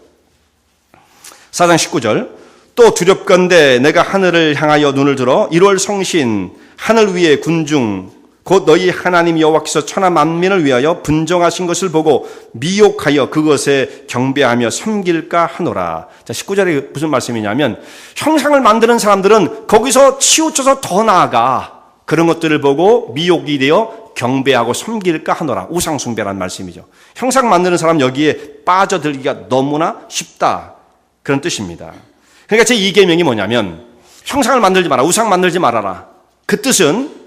4장 19절. 또 두렵건대 내가 하늘을 향하여 눈을 들어 1월 성신 하늘 위에 군중 곧 너희 하나님 여호와께서 천하 만민을 위하여 분정하신 것을 보고 미혹하여 그것에 경배하며 섬길까 하노라. 자, 19절에 무슨 말씀이냐면 형상을 만드는 사람들은 거기서 치우쳐서 더 나아가 그런 것들을 보고 미혹이 되어 경배하고 섬길까 하노라. 우상숭배라는 말씀이죠. 형상 만드는 사람 여기에 빠져들기가 너무나 쉽다. 그런 뜻입니다. 그러니까 제 2계명이 뭐냐면 형상을 만들지 마라. 우상 만들지 말아라. 그 뜻은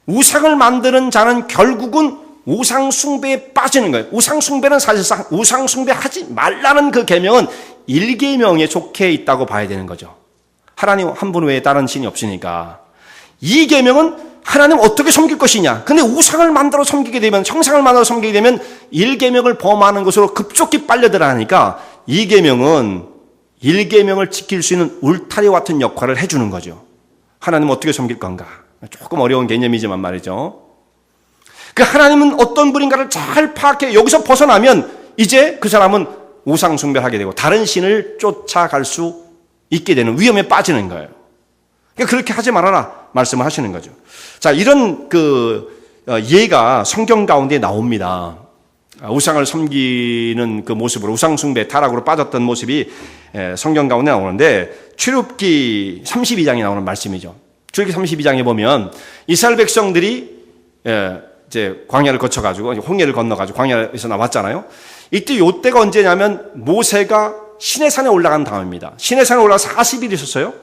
우상을 만드는 자는 결국은 우상숭배에 빠지는 거예요. 우상숭배는 사실상 우상숭배하지 말라는 그 계명은 1계명에 속해 있다고 봐야 되는 거죠. 하나님 한 분 외에 다른 신이 없으니까. 2계명은 하나님 어떻게 섬길 것이냐. 근데 우상을 만들어 섬기게 되면, 형상을 만들어 섬기게 되면 1계명을 범하는 것으로 급속히 빨려들어가니까 2계명은 1계명을 지킬 수 있는 울타리와 같은 역할을 해주는 거죠. 하나님은 어떻게 섬길 건가. 조금 어려운 개념이지만 말이죠. 그 하나님은 어떤 분인가를 잘 파악해 여기서 벗어나면 이제 그 사람은 우상숭배를 하게 되고 다른 신을 쫓아갈 수 있게 되는 위험에 빠지는 거예요. 그러니까 그렇게 하지 말아라 말씀을 하시는 거죠. 자, 이런 예가 성경 가운데 나옵니다. 우상을 섬기는 그 모습으로 우상숭배 타락으로 빠졌던 모습이 성경 가운데 나오는데 출애굽기 32장에 나오는 말씀이죠. 출애굽기 32장에 보면 이스라엘 백성들이 이제 광야를 거쳐가지고 홍해를 건너가지고 광야에서 나왔잖아요. 이때 요때가 언제냐면 모세가 시내산에 올라간 다음입니다. 시내산에 올라가 40일 있었어요.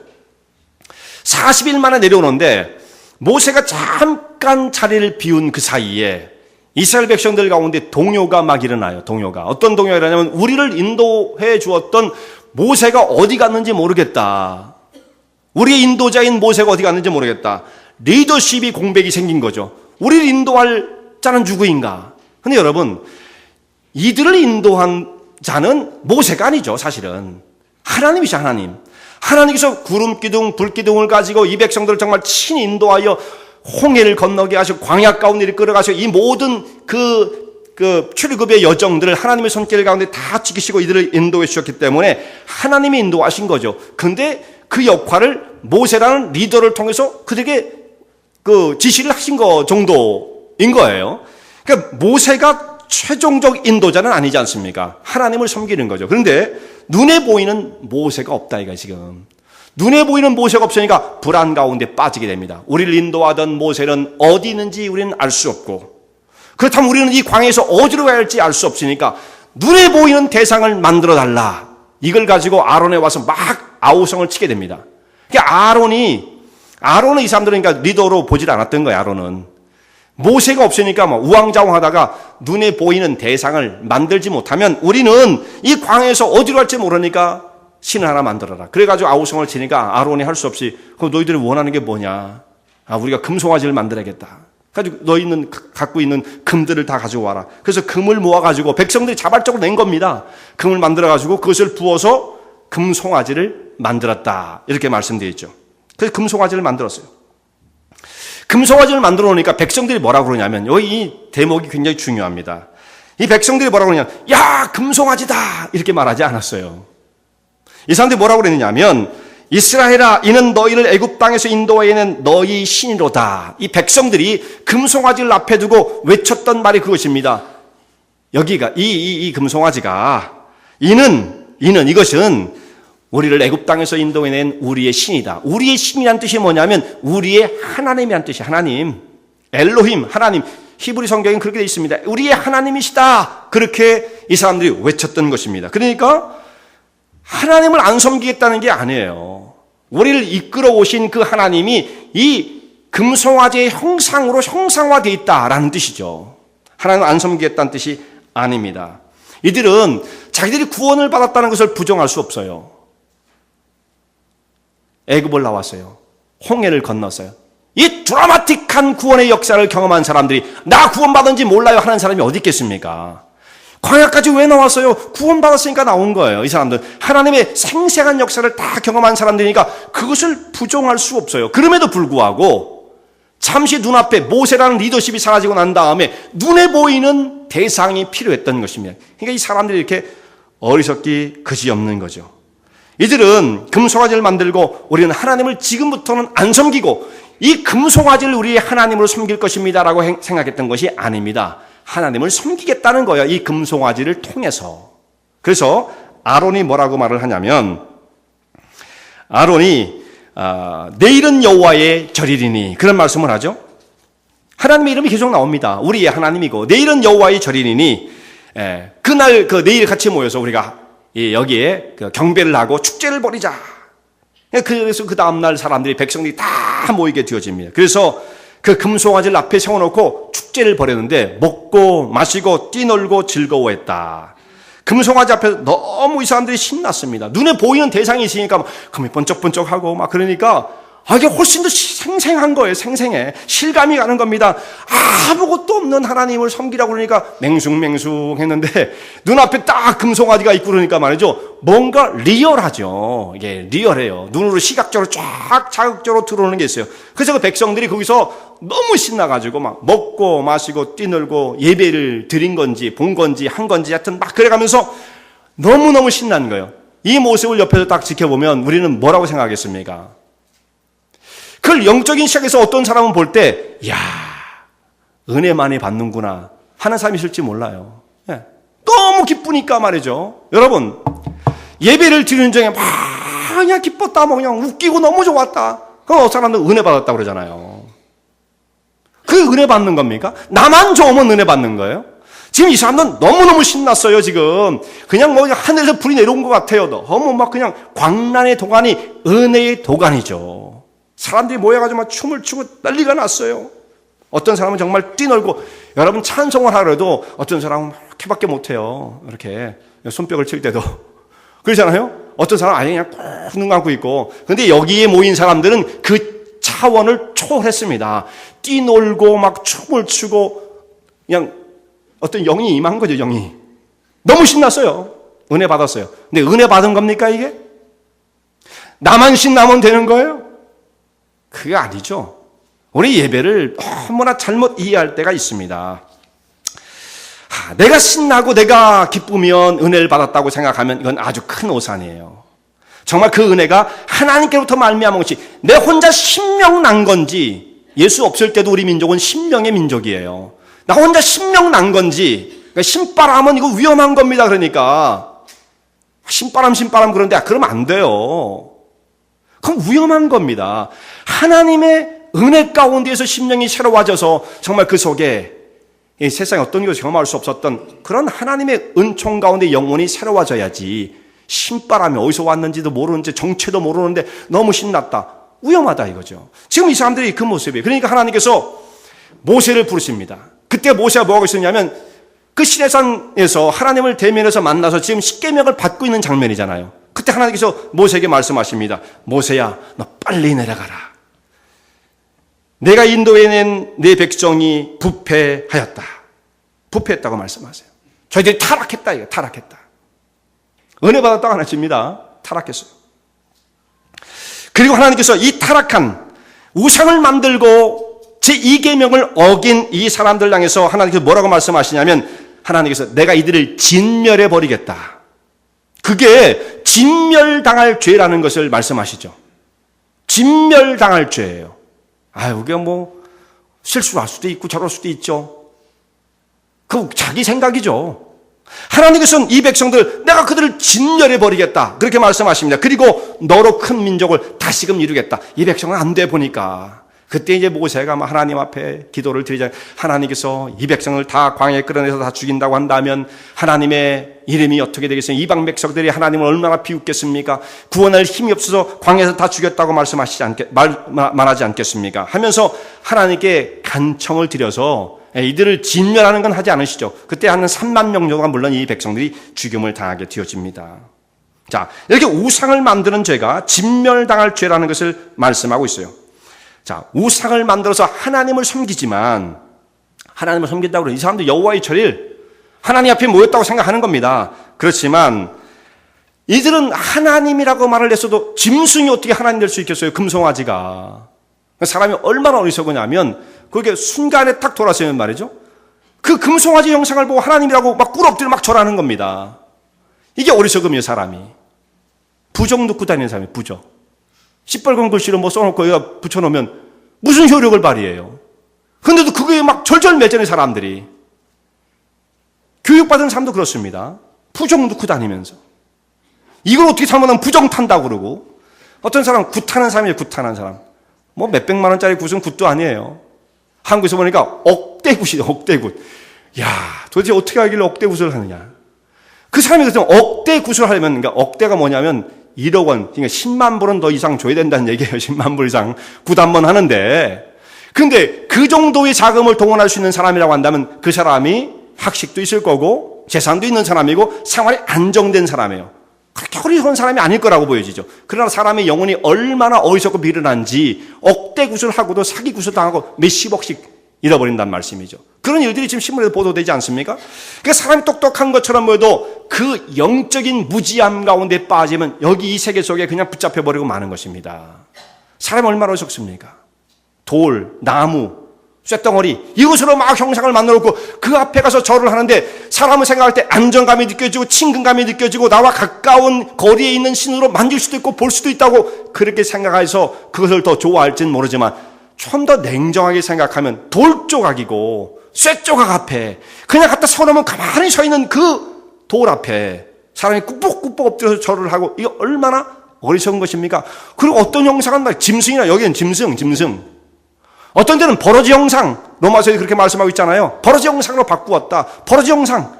40일 만에 내려오는데 모세가 잠깐 자리를 비운 그 사이에 이스라엘 백성들 가운데 동요가 막 일어나요. 동요가. 어떤 동요가 일어나냐면 우리를 인도해 주었던 모세가 어디 갔는지 모르겠다. 우리의 인도자인 모세가 어디 갔는지 모르겠다. 리더십이 공백이 생긴 거죠. 우리를 인도할 자는 누구인가? 근데 여러분, 이들을 인도한 자는 모세가 아니죠, 사실은. 하나님이죠, 하나님. 하나님께서 구름 기둥, 불 기둥을 가지고 이 백성들을 정말 친히 인도하여 홍해를 건너게 하시고 광야 가운데 끌어가시고 이 모든 그 출애굽의 여정들을 하나님의 손길 가운데 다 지키시고 이들을 인도해 주셨기 때문에 하나님이 인도하신 거죠. 근데 그 역할을 모세라는 리더를 통해서 그들에게 그 지시를 하신 거 정도인 거예요. 그러니까 모세가 최종적 인도자는 아니지 않습니까? 하나님을 섬기는 거죠. 그런데 눈에 보이는 모세가 없다 이거 지금. 눈에 보이는 모세가 없으니까 불안 가운데 빠지게 됩니다. 우리를 인도하던 모세는 어디 있는지 우리는 알 수 없고, 그렇다면 우리는 이 광야에서 어디로 가야 할지 알 수 없으니까 눈에 보이는 대상을 만들어 달라. 이걸 가지고 아론에 와서 막 아우성을 치게 됩니다. 그러니까 아론은 이 사람들은 그러니까 리더로 보질 않았던 거예요. 아론은 모세가 없으니까 막 우왕좌왕하다가 눈에 보이는 대상을 만들지 못하면 우리는 이 광야에서 어디로 갈지 모르니까 신을 하나 만들어라. 그래가지고 아우성을 치니까 아론이 할 수 없이 그럼 너희들이 원하는 게 뭐냐? 우리가 금송아지를 만들어야겠다. 가지고 너희는 갖고 있는 금들을 다 가지고 와라. 그래서 금을 모아가지고 백성들이 자발적으로 낸 겁니다. 금을 만들어가지고 그것을 부어서 금송아지를 만들었다. 이렇게 말씀되어 있죠. 그래서 금송아지를 만들었어요. 금송아지를 만들어 놓으니까 백성들이 뭐라고 그러냐면, 여기 이 대목이 굉장히 중요합니다. 이 백성들이 뭐라고 그러냐면, 야, 금송아지다! 이렇게 말하지 않았어요. 이 사람들이 뭐라고 그랬느냐 하면, 이스라엘아, 이는 너희를 애굽 땅에서 인도하여낸 너희 신이로다. 이 백성들이 금송아지를 앞에 두고 외쳤던 말이 그것입니다. 여기가, 이 금송아지가, 이것은 우리를 애굽 땅에서 인도해낸 우리의 신이다. 우리의 신이란 뜻이 뭐냐면 우리의 하나님이란 뜻이야. 하나님, 엘로힘, 하나님. 히브리 성경엔 그렇게 되어 있습니다. 우리의 하나님이시다. 그렇게 이 사람들이 외쳤던 것입니다. 그러니까 하나님을 안 섬기겠다는 게 아니에요. 우리를 이끌어 오신 그 하나님이 이 금송아지의 형상으로 형상화되어 있다라는 뜻이죠. 하나님을 안 섬기겠다는 뜻이 아닙니다. 이들은 자기들이 구원을 받았다는 것을 부정할 수 없어요. 애굽을 나왔어요. 홍해를 건넜어요. 이 드라마틱한 구원의 역사를 경험한 사람들이 나 구원받은지 몰라요 하는 사람이 어디 있겠습니까? 광야까지 왜 나왔어요? 구원받았으니까 나온 거예요. 이 사람들 하나님의 생생한 역사를 다 경험한 사람들이니까 그것을 부정할 수 없어요. 그럼에도 불구하고 잠시 눈앞에 모세라는 리더십이 사라지고 난 다음에 눈에 보이는 대상이 필요했던 것입니다. 그러니까 이 사람들이 이렇게 어리석기 그지없는 거죠. 이들은 금송아지를 만들고 우리는 하나님을 지금부터는 안 섬기고 이 금송아지를 우리의 하나님으로 섬길 것입니다라고 생각했던 것이 아닙니다. 하나님을 섬기겠다는 거예요. 이 금송아지를 통해서. 그래서 아론이 뭐라고 말을 하냐면, 아론이 내일은 여호와의 절이리니 그런 말씀을 하죠. 하나님의 이름이 계속 나옵니다. 우리의 하나님이고 내일은 여호와의 절이리니 그날 내일 같이 모여서 우리가 여기에 경배를 하고 축제를 벌이자. 그래서 그 다음날 사람들이 백성들이 다 모이게 되어집니다. 그래서 그 금송아지를 앞에 세워놓고 축제를 벌였는데 먹고 마시고 뛰놀고 즐거워했다. 금송아지 앞에서 너무 이 사람들이 신났습니다. 눈에 보이는 대상이 있으니까 금이 번쩍번쩍하고 막 그러니까 이게 훨씬 더 생생한 거예요. 생생해. 실감이 가는 겁니다. 아무것도 없는 하나님을 섬기라고 그러니까 맹숭맹숭했는데 눈앞에 딱 금송아지가 있고 그러니까 말이죠. 뭔가 리얼하죠. 이게 리얼해요. 눈으로 시각적으로 쫙 자극적으로 들어오는 게 있어요. 그래서 그 백성들이 거기서 너무 신나가지고 막 먹고 마시고 뛰놀고 예배를 드린 건지 본 건지 한 건지 하여튼 막 그래가면서 너무너무 신난 거예요. 이 모습을 옆에서 딱 지켜보면 우리는 뭐라고 생각하겠습니까? 그걸 영적인 시각에서 어떤 사람은 볼 때, 야, 은혜 많이 받는구나 하는 사람이 있을지 몰라요. 네. 너무 기쁘니까 말이죠. 여러분, 예배를 드리는 중에 막 그냥 기뻤다, 뭐 그냥 웃기고 너무 좋았다. 그럼 어떤 사람은 은혜 받았다 그러잖아요. 그게 은혜 받는 겁니까? 나만 좋으면 은혜 받는 거예요? 지금 이 사람들은 너무너무 신났어요, 지금. 그냥 뭐 하늘에서 불이 내려온 것 같아요. 너무 막 그냥 광란의 도가니, 은혜의 도가니죠. 사람들이 모여가지고 막 춤을 추고 난리가 났어요. 어떤 사람은 정말 뛰놀고, 여러분 찬송을 하려도 어떤 사람은 이렇게밖에 못해요. 이렇게 손뼉을 칠 때도. 그러잖아요? 어떤 사람은 아예 그냥 꼭 눈 감고 있고. 근데 여기에 모인 사람들은 그 차원을 초월했습니다. 뛰놀고 막 춤을 추고 그냥 어떤 영이 임한 거죠, 영이. 너무 신났어요. 은혜 받았어요. 근데 은혜 받은 겁니까, 이게? 나만 신나면 되는 거예요? 그게 아니죠. 우리 예배를 너무나 잘못 이해할 때가 있습니다. 내가 신나고 내가 기쁘면 은혜를 받았다고 생각하면 이건 아주 큰 오산이에요. 정말 그 은혜가 하나님께로부터 말미암은 것이 내 혼자 신명난 건지 예수 없을 때도 우리 민족은 신명의 민족이에요. 나 혼자 신명 난 건지, 그러니까 신바람은 이거 위험한 겁니다. 그러니까 신바람 그런데 그러면 안 돼요. 그럼 위험한 겁니다. 하나님의 은혜 가운데에서 심령이 새로워져서 정말 그 속에 이 세상에 어떤 것을 경험할 수 없었던 그런 하나님의 은총 가운데 영혼이 새로워져야지, 신바람이 어디서 왔는지도 모르는지 정체도 모르는데 너무 신났다, 위험하다 이거죠. 지금 이 사람들이 그 모습이에요. 그러니까 하나님께서 모세를 부르십니다. 그때 모세가 뭐하고 있었냐면 그 시내산에서 하나님을 대면해서 만나서 지금 십계명을 받고 있는 장면이잖아요. 그때 하나님께서 모세에게 말씀하십니다. 모세야, 너 빨리 내려가라. 내가 인도해낸 내 백성이 부패하였다. 부패했다고 말씀하세요. 저희들이 타락했다. 이거 타락했다. 은혜 받았다고 하나십니다. 타락했어요. 그리고 하나님께서 이 타락한 우상을 만들고 제2계명을 어긴 이 사람들 향해서 하나님께서 뭐라고 말씀하시냐면, 하나님께서 내가 이들을 진멸해 버리겠다. 그게 진멸당할 죄라는 것을 말씀하시죠. 진멸당할 죄예요. 그게 뭐 실수할 수도 있고 저럴 수도 있죠. 그 자기 생각이죠. 하나님께서는 이 백성들 내가 그들을 진멸해 버리겠다 그렇게 말씀하십니다. 그리고 너로 큰 민족을 다시금 이루겠다. 이 백성은 안 돼 보니까 그때 이제 모세가 하나님 앞에 기도를 드리자, 하나님께서 이 백성을 다 광야에 끌어내서 다 죽인다고 한다면 하나님의 이름이 어떻게 되겠습니까? 이방 백성들이 하나님을 얼마나 비웃겠습니까? 구원할 힘이 없어서 광야에서 다 죽였다고 말하지 않겠습니까? 하면서 하나님께 간청을 드려서 이들을 진멸하는 건 하지 않으시죠. 그때 한 3만 명 정도가 물론 이 백성들이 죽임을 당하게 되어집니다. 자, 이렇게 우상을 만드는 죄가 진멸당할 죄라는 것을 말씀하고 있어요. 자, 우상을 만들어서 하나님을 섬기지만, 하나님을 섬긴다고 그러면 이 사람들 여호와의 절일 하나님 앞에 모였다고 생각하는 겁니다. 그렇지만 이들은 하나님이라고 말을 했어도 짐승이 어떻게 하나님 될 수 있겠어요? 금송아지가. 사람이 얼마나 어리석으냐면 그게 순간에 딱 돌아서면 말이죠, 그 금송아지 형상을 보고 하나님이라고 막 꿇어엎드려 막 절하는 겁니다. 이게 어리석음이에요. 사람이 부적 넣고 다니는 사람이 부적, 시뻘건 글씨로 뭐 써놓고 여기다 붙여놓으면 무슨 효력을 발휘해요? 근데도 그게 막 절절매전의 사람들이, 교육받은 사람도 그렇습니다. 부적 넣고 다니면서 이걸 어떻게 잘못하면 부정 탄다고 그러고, 어떤 사람은 굿하는 사람이에요. 굿하는 사람. 뭐 몇백만 원짜리 굿은 굿도 아니에요. 한국에서 보니까 억대굿이에요. 억대굿. 야, 도대체 어떻게 하길래 억대굿을 하느냐. 그 사람이 그래서 억대굿을 하려면, 그러니까 억대가 뭐냐면 1억 원, 그러니까 10만 불은 더 이상 줘야 된다는 얘기예요. 10만 불 이상 굿 한 번 하는데, 근데 그 정도의 자금을 동원할 수 있는 사람이라고 한다면 그 사람이 학식도 있을 거고 재산도 있는 사람이고 생활이 안정된 사람이에요. 그렇게 어리석은 사람이 아닐 거라고 보여지죠. 그러나 사람의 영혼이 얼마나 어리석고 미련한지 억대굿을 하고도 사기굿을 당하고 몇십억씩 잃어버린다는 말씀이죠. 그런 일들이 지금 신문에도 보도되지 않습니까? 그러니까 사람이 똑똑한 것처럼 보여도 그 영적인 무지함 가운데 빠지면 여기 이 세계 속에 그냥 붙잡혀버리고 마는 것입니다. 사람이 얼마나 어리석습니까? 돌, 나무, 쇳덩어리 이것으로 막 형상을 만들어놓고 그 앞에 가서 절을 하는데, 사람을 생각할 때 안정감이 느껴지고 친근감이 느껴지고 나와 가까운 거리에 있는 신으로 만질 수도 있고 볼 수도 있다고 그렇게 생각해서 그것을 더 좋아할지는 모르지만, 좀 더 냉정하게 생각하면 돌 조각이고 쇠 조각 앞에 그냥 갖다 서놓으면 가만히 서 있는 그 돌 앞에 사람이 꾸벅꾸벅 엎드려서 절을 하고, 이게 얼마나 어리석은 것입니까? 그리고 어떤 형상은 짐승이나, 여기는 짐승. 어떤 데는 버러지 형상, 로마서에 그렇게 말씀하고 있잖아요. 버러지 형상으로 바꾸었다. 버러지 형상.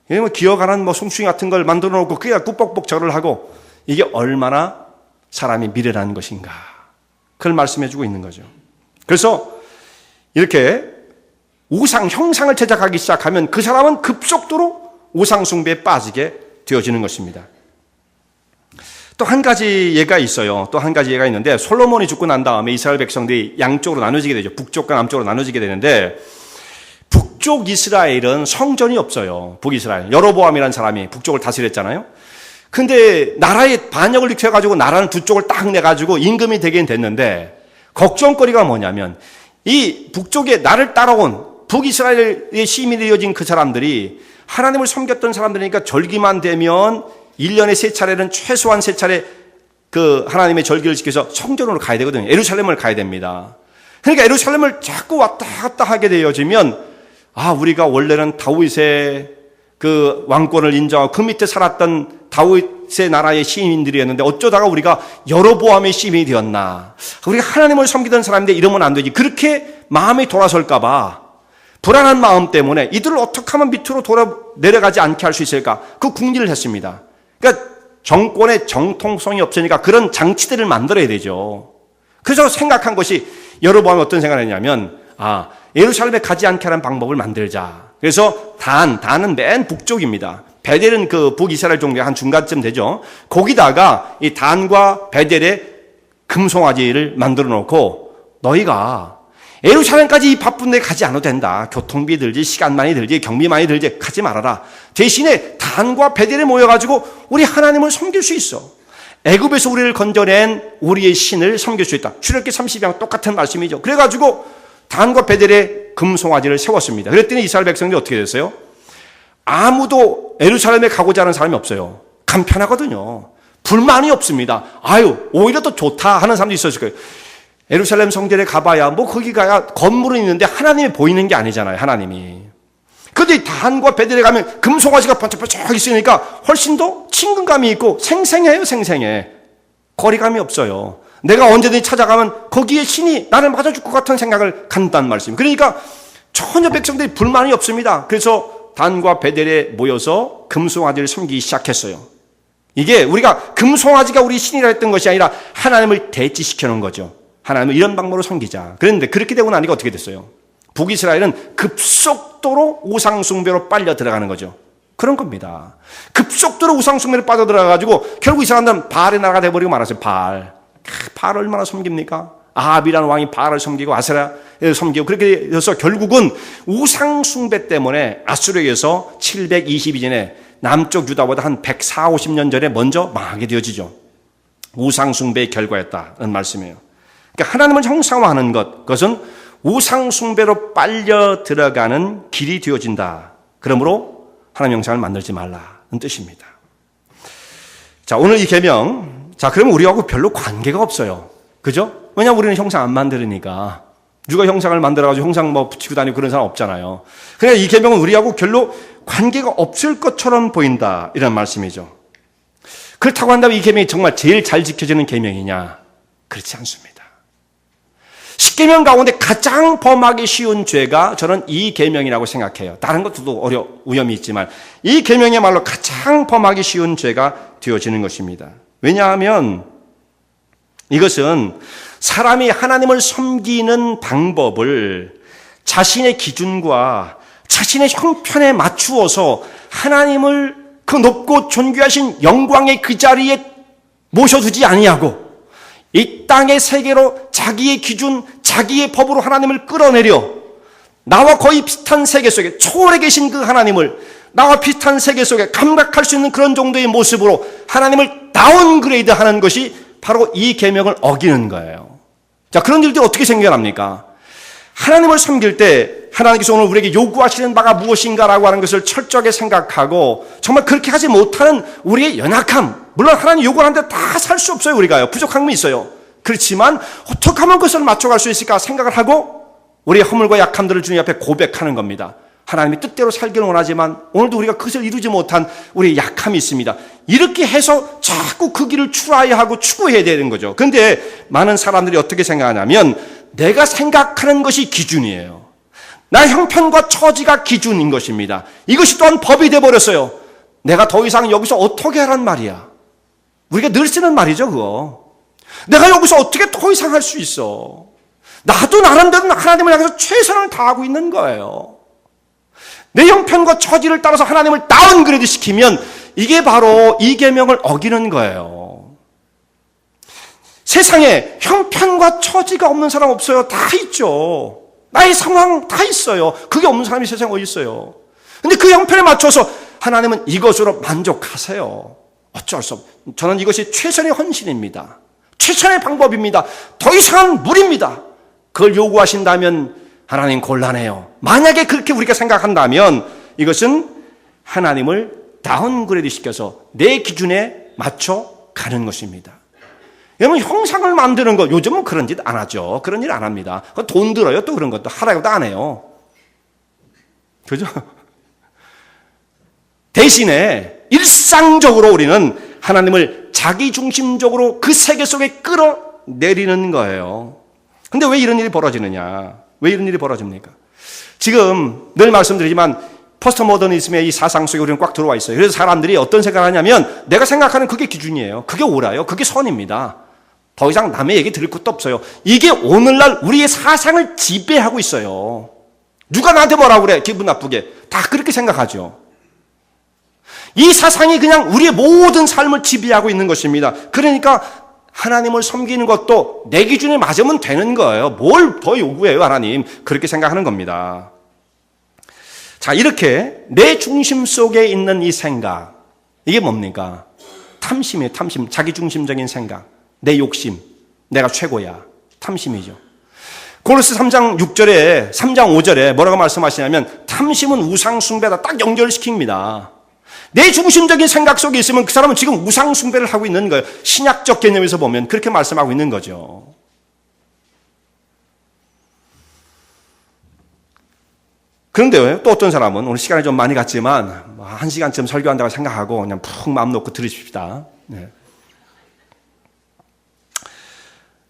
뭐 기어가는 뭐 송충이 같은 걸 만들어 놓고 그게 꾸벅꾸벅 절을 하고, 이게 얼마나 사람이 미련한 것인가. 그걸 말씀해 주고 있는 거죠. 그래서 이렇게 우상, 형상을 제작하기 시작하면 그 사람은 급속도로 우상 숭배에 빠지게 되어지는 것입니다. 또 한 가지 예가 있어요. 또 한 가지 예가 있는데, 솔로몬이 죽고 난 다음에 이스라엘 백성들이 양쪽으로 나눠지게 되죠. 북쪽과 남쪽으로 나눠지게 되는데, 북쪽 이스라엘은 성전이 없어요. 북이스라엘. 여로보암이라는 사람이 북쪽을 다스렸잖아요. 근데 나라에 반역을 일으켜가지고 나라는 두 쪽을 딱 내가지고 임금이 되긴 됐는데, 걱정거리가 뭐냐면 이 북쪽에 나를 따라온 북이스라엘의 시민이 되어진 그 사람들이 하나님을 섬겼던 사람들이니까 절기만 되면 1년에 3차례는 최소한 3차례 그 하나님의 절기를 지켜서 성전으로 가야 되거든요. 예루살렘을 가야 됩니다. 그러니까 예루살렘을 자꾸 왔다 갔다 하게 되어지면 우리가 원래는 다윗의 그 왕권을 인정하고 그 밑에 살았던 다윗의 나라의 시민들이었는데 어쩌다가 우리가 여로보암의 시민이 되었나. 우리가 하나님을 섬기던 사람인데 이러면 안 되지. 그렇게 마음이 돌아설까 봐 불안한 마음 때문에 이들을 어떻게 하면 밑으로 내려가지 않게 할 수 있을까? 그 궁리를 했습니다. 그러니까 정권의 정통성이 없으니까 그런 장치들을 만들어야 되죠. 그래서 생각한 것이 여로보암이 어떤 생각을 했냐면 예루살렘에 가지 않게 하는 방법을 만들자. 그래서 단은 맨 북쪽입니다. 베델은 그 북이스라엘 종교의 한 중간쯤 되죠. 거기다가 이 단과 베델의 금송아지를 만들어 놓고 너희가 예루살렘까지 이 바쁜 데 가지 않아도 된다. 교통비 들지, 시간 많이 들지, 경비 많이 들지, 가지 말아라. 대신에 단과 베델에 모여가지고 우리 하나님을 섬길 수 있어. 애굽에서 우리를 건져낸 우리의 신을 섬길 수 있다. 출애굽기 32장 똑같은 말씀이죠. 그래가지고 단과 베델에 금송아지를 세웠습니다. 그랬더니 이스라엘 백성들이 어떻게 됐어요? 아무도 예루살렘에 가고자 하는 사람이 없어요. 간편하거든요. 불만이 없습니다. 오히려 더 좋다 하는 사람도 있었을 거예요. 예루살렘 성전에 가봐야 거기 가야 건물은 있는데 하나님이 보이는 게 아니잖아요. 하나님이. 그런데 단과 베델에 가면 금송아지가 번쩍번쩍 있으니까 훨씬 더 친근감이 있고 생생해요. 생생해. 거리감이 없어요. 내가 언제든지 찾아가면 거기에 신이 나를 맞아줄 것 같은 생각을 간다는 말씀이에요. 그러니까 전혀 백성들이 불만이 없습니다. 그래서 단과 베델에 모여서 금송아지를 섬기기 시작했어요. 이게 우리가 금송아지가 우리 신이라 했던 것이 아니라 하나님을 대치시켜 놓은 거죠. 하나님을 이런 방법으로 섬기자. 그런데 그렇게 되고 나니까 어떻게 됐어요? 북이스라엘은 급속도로 우상숭배로 빨려 들어가는 거죠. 그런 겁니다. 급속도로 우상숭배로 빠져들어가가지고 결국 이 사람들은 바알의 나라가 돼버리고 말았어요. 바알 얼마나 섬깁니까? 아합이라는 왕이 바알을 섬기고 아세라를 섬기고 그렇게 돼서 결국은 우상숭배 때문에 아수르에서 722년에 남쪽 유다보다 한 140-50년 전에 먼저 망하게 되어지죠. 우상숭배의 결과였다는 말씀이에요. 그러니까 하나님을 형상화하는 그것은 우상숭배로 빨려 들어가는 길이 되어진다. 그러므로 하나님 형상을 만들지 말라는 뜻입니다. 자, 오늘 이 계명, 그러면 우리하고 별로 관계가 없어요. 그죠? 왜냐하면 우리는 형상 안 만들으니까. 누가 형상을 만들어가지고 형상 붙이고 다니고 그런 사람 없잖아요. 그러니까 이 계명은 우리하고 별로 관계가 없을 것처럼 보인다. 이런 말씀이죠. 그렇다고 한다면 이 계명이 정말 제일 잘 지켜지는 계명이냐? 그렇지 않습니다. 십계명 가운데 가장 범하기 쉬운 죄가 저는 이 계명이라고 생각해요. 다른 것도 위험이 있지만 이 계명이야말로 가장 범하기 쉬운 죄가 되어지는 것입니다. 왜냐하면 이것은 사람이 하나님을 섬기는 방법을 자신의 기준과 자신의 형편에 맞추어서 하나님을 그 높고 존귀하신 영광의 그 자리에 모셔두지 아니하고 이 땅의 세계로 자기의 기준, 자기의 법으로 하나님을 끌어내려 나와 거의 비슷한 세계 속에 초월해 계신 그 하나님을 나와 비슷한 세계 속에 감각할 수 있는 그런 정도의 모습으로 하나님을 다운그레이드 하는 것이 바로 이 계명을 어기는 거예요. 자, 그런 일들이 어떻게 생겨납니까? 하나님을 섬길 때 하나님께서 오늘 우리에게 요구하시는 바가 무엇인가라고 하는 것을 철저하게 생각하고 정말 그렇게 하지 못하는 우리의 연약함, 물론 하나님 요구하는데 다 살 수 없어요. 우리가요. 부족한 게 있어요. 그렇지만 어떻게 하면 그것을 맞춰갈 수 있을까 생각을 하고 우리의 허물과 약함들을 주님 앞에 고백하는 겁니다. 하나님이 뜻대로 살기를 원하지만 오늘도 우리가 그것을 이루지 못한 우리의 약함이 있습니다. 이렇게 해서 자꾸 그 길을 추구해야 하고 추구해야 되는 거죠. 그런데 많은 사람들이 어떻게 생각하냐면 내가 생각하는 것이 기준이에요. 나의 형편과 처지가 기준인 것입니다. 이것이 또한 법이 되어버렸어요. 내가 더 이상 여기서 어떻게 하란 말이야. 우리가 늘 쓰는 말이죠, 그거. 내가 여기서 어떻게 더 이상 할 수 있어. 나도 나름대로 하나님을 향해서 최선을 다하고 있는 거예요. 내 형편과 처지를 따라서 하나님을 다운그레이드 시키면 이게 바로 이 계명을 어기는 거예요. 세상에 형편과 처지가 없는 사람 없어요. 다 있죠. 나의 상황 다 있어요. 그게 없는 사람이 세상에 어디 있어요. 근데 그 형편에 맞춰서 하나님은 이것으로 만족하세요. 어쩔 수 없어요. 저는 이것이 최선의 헌신입니다. 최선의 방법입니다. 더 이상은 무리입니다. 그걸 요구하신다면 하나님 곤란해요. 만약에 그렇게 우리가 생각한다면 이것은 하나님을 다운그레이드 시켜서 내 기준에 맞춰 가는 것입니다. 여러분, 형상을 만드는 거, 요즘은 그런 짓 안 하죠. 그런 일 안 합니다. 돈 들어요. 또 그런 것도 하라고도 안 해요. 그죠? 대신에 일상적으로 우리는 하나님을 자기중심적으로 그 세계 속에 끌어내리는 거예요. 근데 왜 이런 일이 벌어지느냐? 왜 이런 일이 벌어집니까? 지금 늘 말씀드리지만 포스트 모더니즘의 이 사상 속에 우리는 꽉 들어와 있어요. 그래서 사람들이 어떤 생각을 하냐면 내가 생각하는 그게 기준이에요. 그게 옳아요. 그게 선입니다. 더 이상 남의 얘기 들을 것도 없어요. 이게 오늘날 우리의 사상을 지배하고 있어요. 누가 나한테 뭐라고 그래? 기분 나쁘게. 다 그렇게 생각하죠. 이 사상이 그냥 우리의 모든 삶을 지배하고 있는 것입니다. 그러니까 하나님을 섬기는 것도 내 기준에 맞으면 되는 거예요. 뭘 더 요구해요, 하나님. 그렇게 생각하는 겁니다. 자, 이렇게 내 중심 속에 있는 이 생각, 이게 뭡니까? 탐심이에요, 탐심. 자기중심적인 생각. 내 욕심, 내가 최고야. 탐심이죠. 고린도서 3장 6절에 3장 5절에 뭐라고 말씀하시냐면 탐심은 우상 숭배다 딱 연결시킵니다. 내 중심적인 생각 속에 있으면 그 사람은 지금 우상 숭배를 하고 있는 거예요. 신약적 개념에서 보면 그렇게 말씀하고 있는 거죠. 그런데 또 어떤 사람은 오늘 시간이 좀 많이 갔지만 1시간쯤 설교한다고 생각하고 그냥 푹 마음 놓고 들으십시다. 네.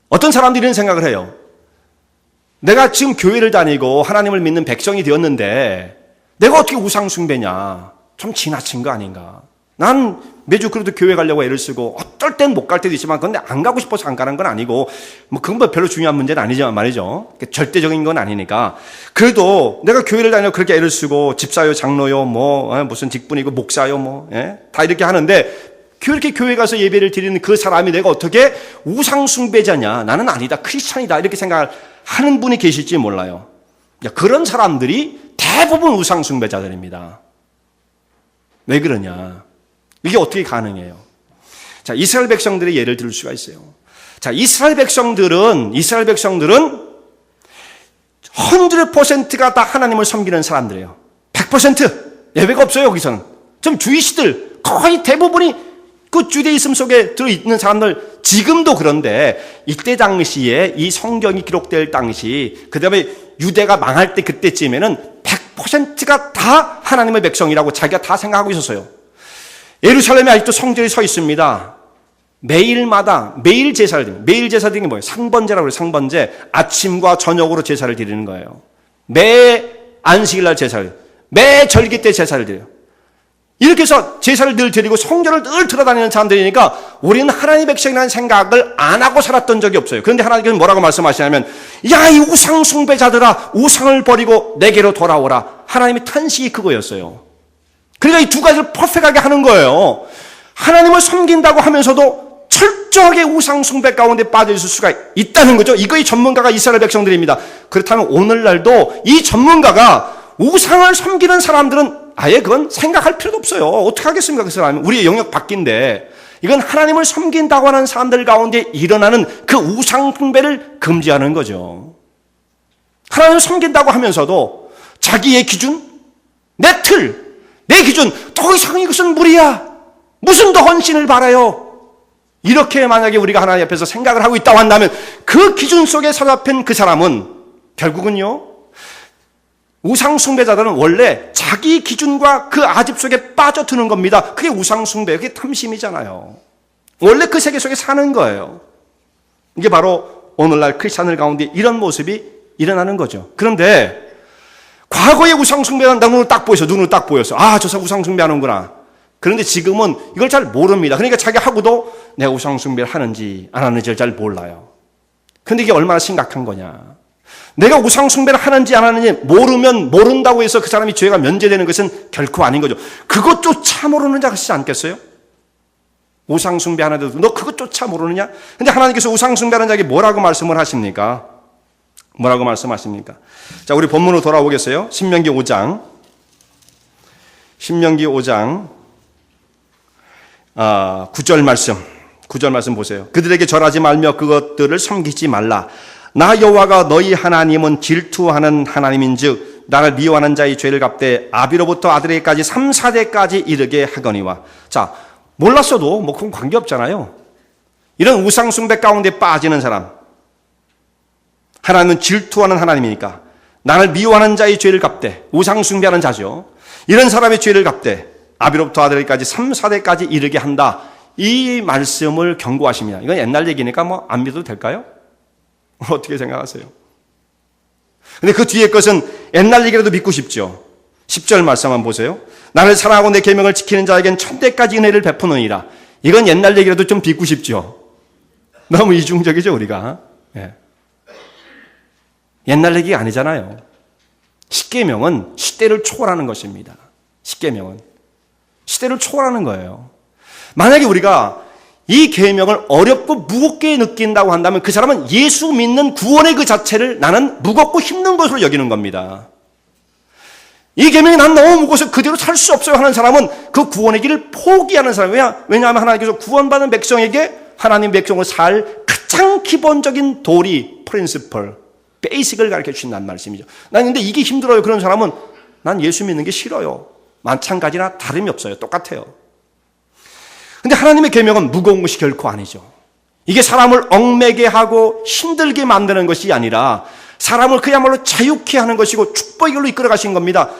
어떤 사람들이 이런 생각을 해요. 내가 지금 교회를 다니고 하나님을 믿는 백성이 되었는데 내가 어떻게 우상 숭배냐? 좀 지나친 거 아닌가? 난 매주 그래도 교회 가려고 애를 쓰고 어떨 땐 못 갈 때도 있지만 근데 안 가고 싶어서 안 가는 건 아니고 뭐 그건 뭐 별로 중요한 문제는 아니지만 말이죠. 절대적인 건 아니니까 그래도 내가 교회를 다니고 그렇게 애를 쓰고 집사요, 장로요, 뭐 무슨 직분이고 목사요, 뭐 다 이렇게 하는데 그렇게 교회 가서 예배를 드리는 그 사람이 내가 어떻게 우상 숭배자냐? 나는 아니다, 크리스찬이다 이렇게 생각을 하는 분이 계실지 몰라요. 그런 사람들이 대부분 우상 숭배자들입니다. 왜 그러냐? 이게 어떻게 가능해요? 자, 이스라엘 백성들의 예를 들을 수가 있어요. 자, 이스라엘 백성들은 100%가 다 하나님을 섬기는 사람들이에요. 100%. 예외가 없어요, 여기서는. 좀 주이시들 거의 대부분이 그 주대이즘 속에 들어있는 사람들 지금도 그런데 이때 당시에 이 성경이 기록될 당시 그 다음에 유대가 망할 때 그때쯤에는 100%가 다 하나님의 백성이라고 자기가 다 생각하고 있었어요. 예루살렘에 아직도 성전이 서 있습니다. 매일마다 매일 제사를 드립니다. 매일 제사 드리는 게 뭐예요? 상번제라고 그래요. 상번제. 아침과 저녁으로 제사를 드리는 거예요. 매 안식일날 제사를, 매 절기 때 제사를 드려요. 이렇게 해서 제사를 늘 드리고 성전을 늘 들어다니는 사람들이니까 우리는 하나님의 백성이라는 생각을 안 하고 살았던 적이 없어요. 그런데 하나님께서는 뭐라고 말씀하시냐면 야, 이 우상 숭배자들아, 우상을 버리고 내게로 돌아오라. 하나님의 탄식이 그거였어요. 그러니까 이 두 가지를 퍼펙트하게 하는 거예요. 하나님을 섬긴다고 하면서도 철저하게 우상 숭배 가운데 빠져 있을 수가 있다는 거죠. 이거의 전문가가 이스라엘 백성들입니다. 그렇다면 오늘날도 이 전문가가 우상을 섬기는 사람들은 아예 그건 생각할 필요도 없어요. 어떻게 하겠습니까? 그 사람은 우리의 영역 밖인데 이건 하나님을 섬긴다고 하는 사람들 가운데 일어나는 그 우상 숭배를 금지하는 거죠. 하나님을 섬긴다고 하면서도 자기의 기준, 내 틀, 내 기준, 더 이상 이것은 무리야. 무슨 더 헌신을 바라요? 이렇게 만약에 우리가 하나님 앞에서 생각을 하고 있다고 한다면 그 기준 속에 사로잡힌 그 사람은 결국은요, 우상 숭배자들은 원래 자기 기준과 그 아집 속에 빠져드는 겁니다. 그게 우상 숭배, 그게 탐심이잖아요. 원래 그 세계 속에 사는 거예요. 이게 바로 오늘날 크리스찬들 가운데 이런 모습이 일어나는 거죠. 그런데 과거에 우상 숭배한다고 눈으로 딱 보였어. 아, 저 사람 우상 숭배하는구나. 그런데 지금은 이걸 잘 모릅니다. 그러니까 자기하고도 내가 우상 숭배를 하는지 안 하는지를 잘 몰라요. 그런데 이게 얼마나 심각한 거냐. 내가 우상 숭배를 하는지 안 하는지 모르면 모른다고 해서 그 사람이 죄가 면제되는 것은 결코 아닌 거죠. 그것조차 모르는 자가 있지 않겠어요? 우상 숭배하는데도 너 그것조차 모르느냐? 근데 하나님께서 우상 숭배하는 자에게 뭐라고 말씀을 하십니까? 뭐라고 말씀하십니까? 자, 우리 본문으로 돌아오겠어요? 신명기 5장 9절 말씀 보세요. 그들에게 절하지 말며 그것들을 섬기지 말라. 나 여호와가 너희 하나님은 질투하는 하나님인즉 나를 미워하는 자의 죄를 갚되 아비로부터 아들에게까지 3, 4대까지 이르게 하거니와. 자, 몰랐어도 뭐 그건 관계없잖아요. 이런 우상숭배 가운데 빠지는 사람, 하나님은 질투하는 하나님이니까 나를 미워하는 자의 죄를 갚되, 우상숭배하는 자죠. 이런 사람의 죄를 갚되 아비로부터 아들에게까지 3, 4대까지 이르게 한다. 이 말씀을 경고하십니다. 이건 옛날 얘기니까 뭐 안 믿어도 될까요? 어떻게 생각하세요? 근데 그 뒤에 것은 옛날 얘기라도 믿고 싶죠. 10절 말씀 한번 보세요. 나를 사랑하고 내 계명을 지키는 자에겐 천대까지 은혜를 베푸느니라. 이건 옛날 얘기라도 좀 믿고 싶죠. 너무 이중적이죠, 우리가. 예. 옛날 얘기가 아니잖아요. 십계명은 시대를 초월하는 것입니다. 십계명은 시대를 초월하는 거예요. 만약에 우리가 이 계명을 어렵고 무겁게 느낀다고 한다면 그 사람은 예수 믿는 구원의 그 자체를 나는 무겁고 힘든 것으로 여기는 겁니다. 이 계명이 난 너무 무거워서 그대로 살 수 없어요 하는 사람은 그 구원의 길을 포기하는 사람이야. 왜냐하면 하나님께서 구원받은 백성에게 하나님 백성을 살 가장 기본적인 도리, 프린시플, 베이직을 가르쳐 주신다는 말씀이죠. 난 근데 이게 힘들어요. 그런 사람은 난 예수 믿는 게 싫어요. 마찬가지나 다름이 없어요. 똑같아요. 근데 하나님의 계명은 무거운 것이 결코 아니죠. 이게 사람을 얽매게 하고 힘들게 만드는 것이 아니라 사람을 그야말로 자유케 하는 것이고 축복의 길로 이끌어 가신 겁니다.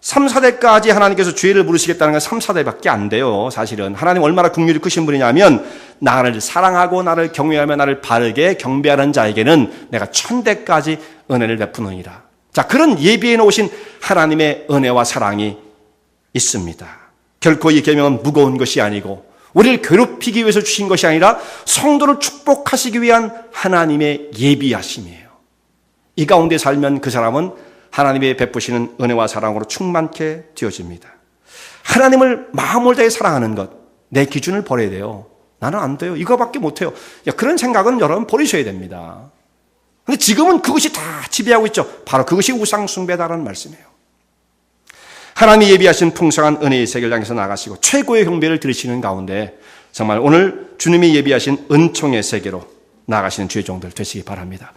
3, 4대까지 하나님께서 죄를 물으시겠다는 건 3, 4대밖에 안 돼요. 사실은 하나님 얼마나 긍휼이 크신 분이냐면 나를 사랑하고 나를 경외하며 나를 바르게 경배하는 자에게는 내가 1000대까지 은혜를 베푸느니라. 자, 그런 예비해 놓으신 하나님의 은혜와 사랑이 있습니다. 결코 이 계명은 무거운 것이 아니고 우리를 괴롭히기 위해서 주신 것이 아니라 성도를 축복하시기 위한 하나님의 예비하심이에요. 이 가운데 살면 그 사람은 하나님의 베푸시는 은혜와 사랑으로 충만케 되어집니다. 하나님을 마음을 다해 사랑하는 것, 내 기준을 버려야 돼요. 나는 안 돼요. 이거밖에 못해요. 그런 생각은 여러분 버리셔야 됩니다. 근데 지금은 그것이 다 지배하고 있죠. 바로 그것이 우상숭배다라는 말씀이에요. 하나님이 예비하신 풍성한 은혜의 세계를 향해서 나가시고 최고의 경배를 드리시는 가운데 정말 오늘 주님이 예비하신 은총의 세계로 나가시는 주의 종들 되시기 바랍니다.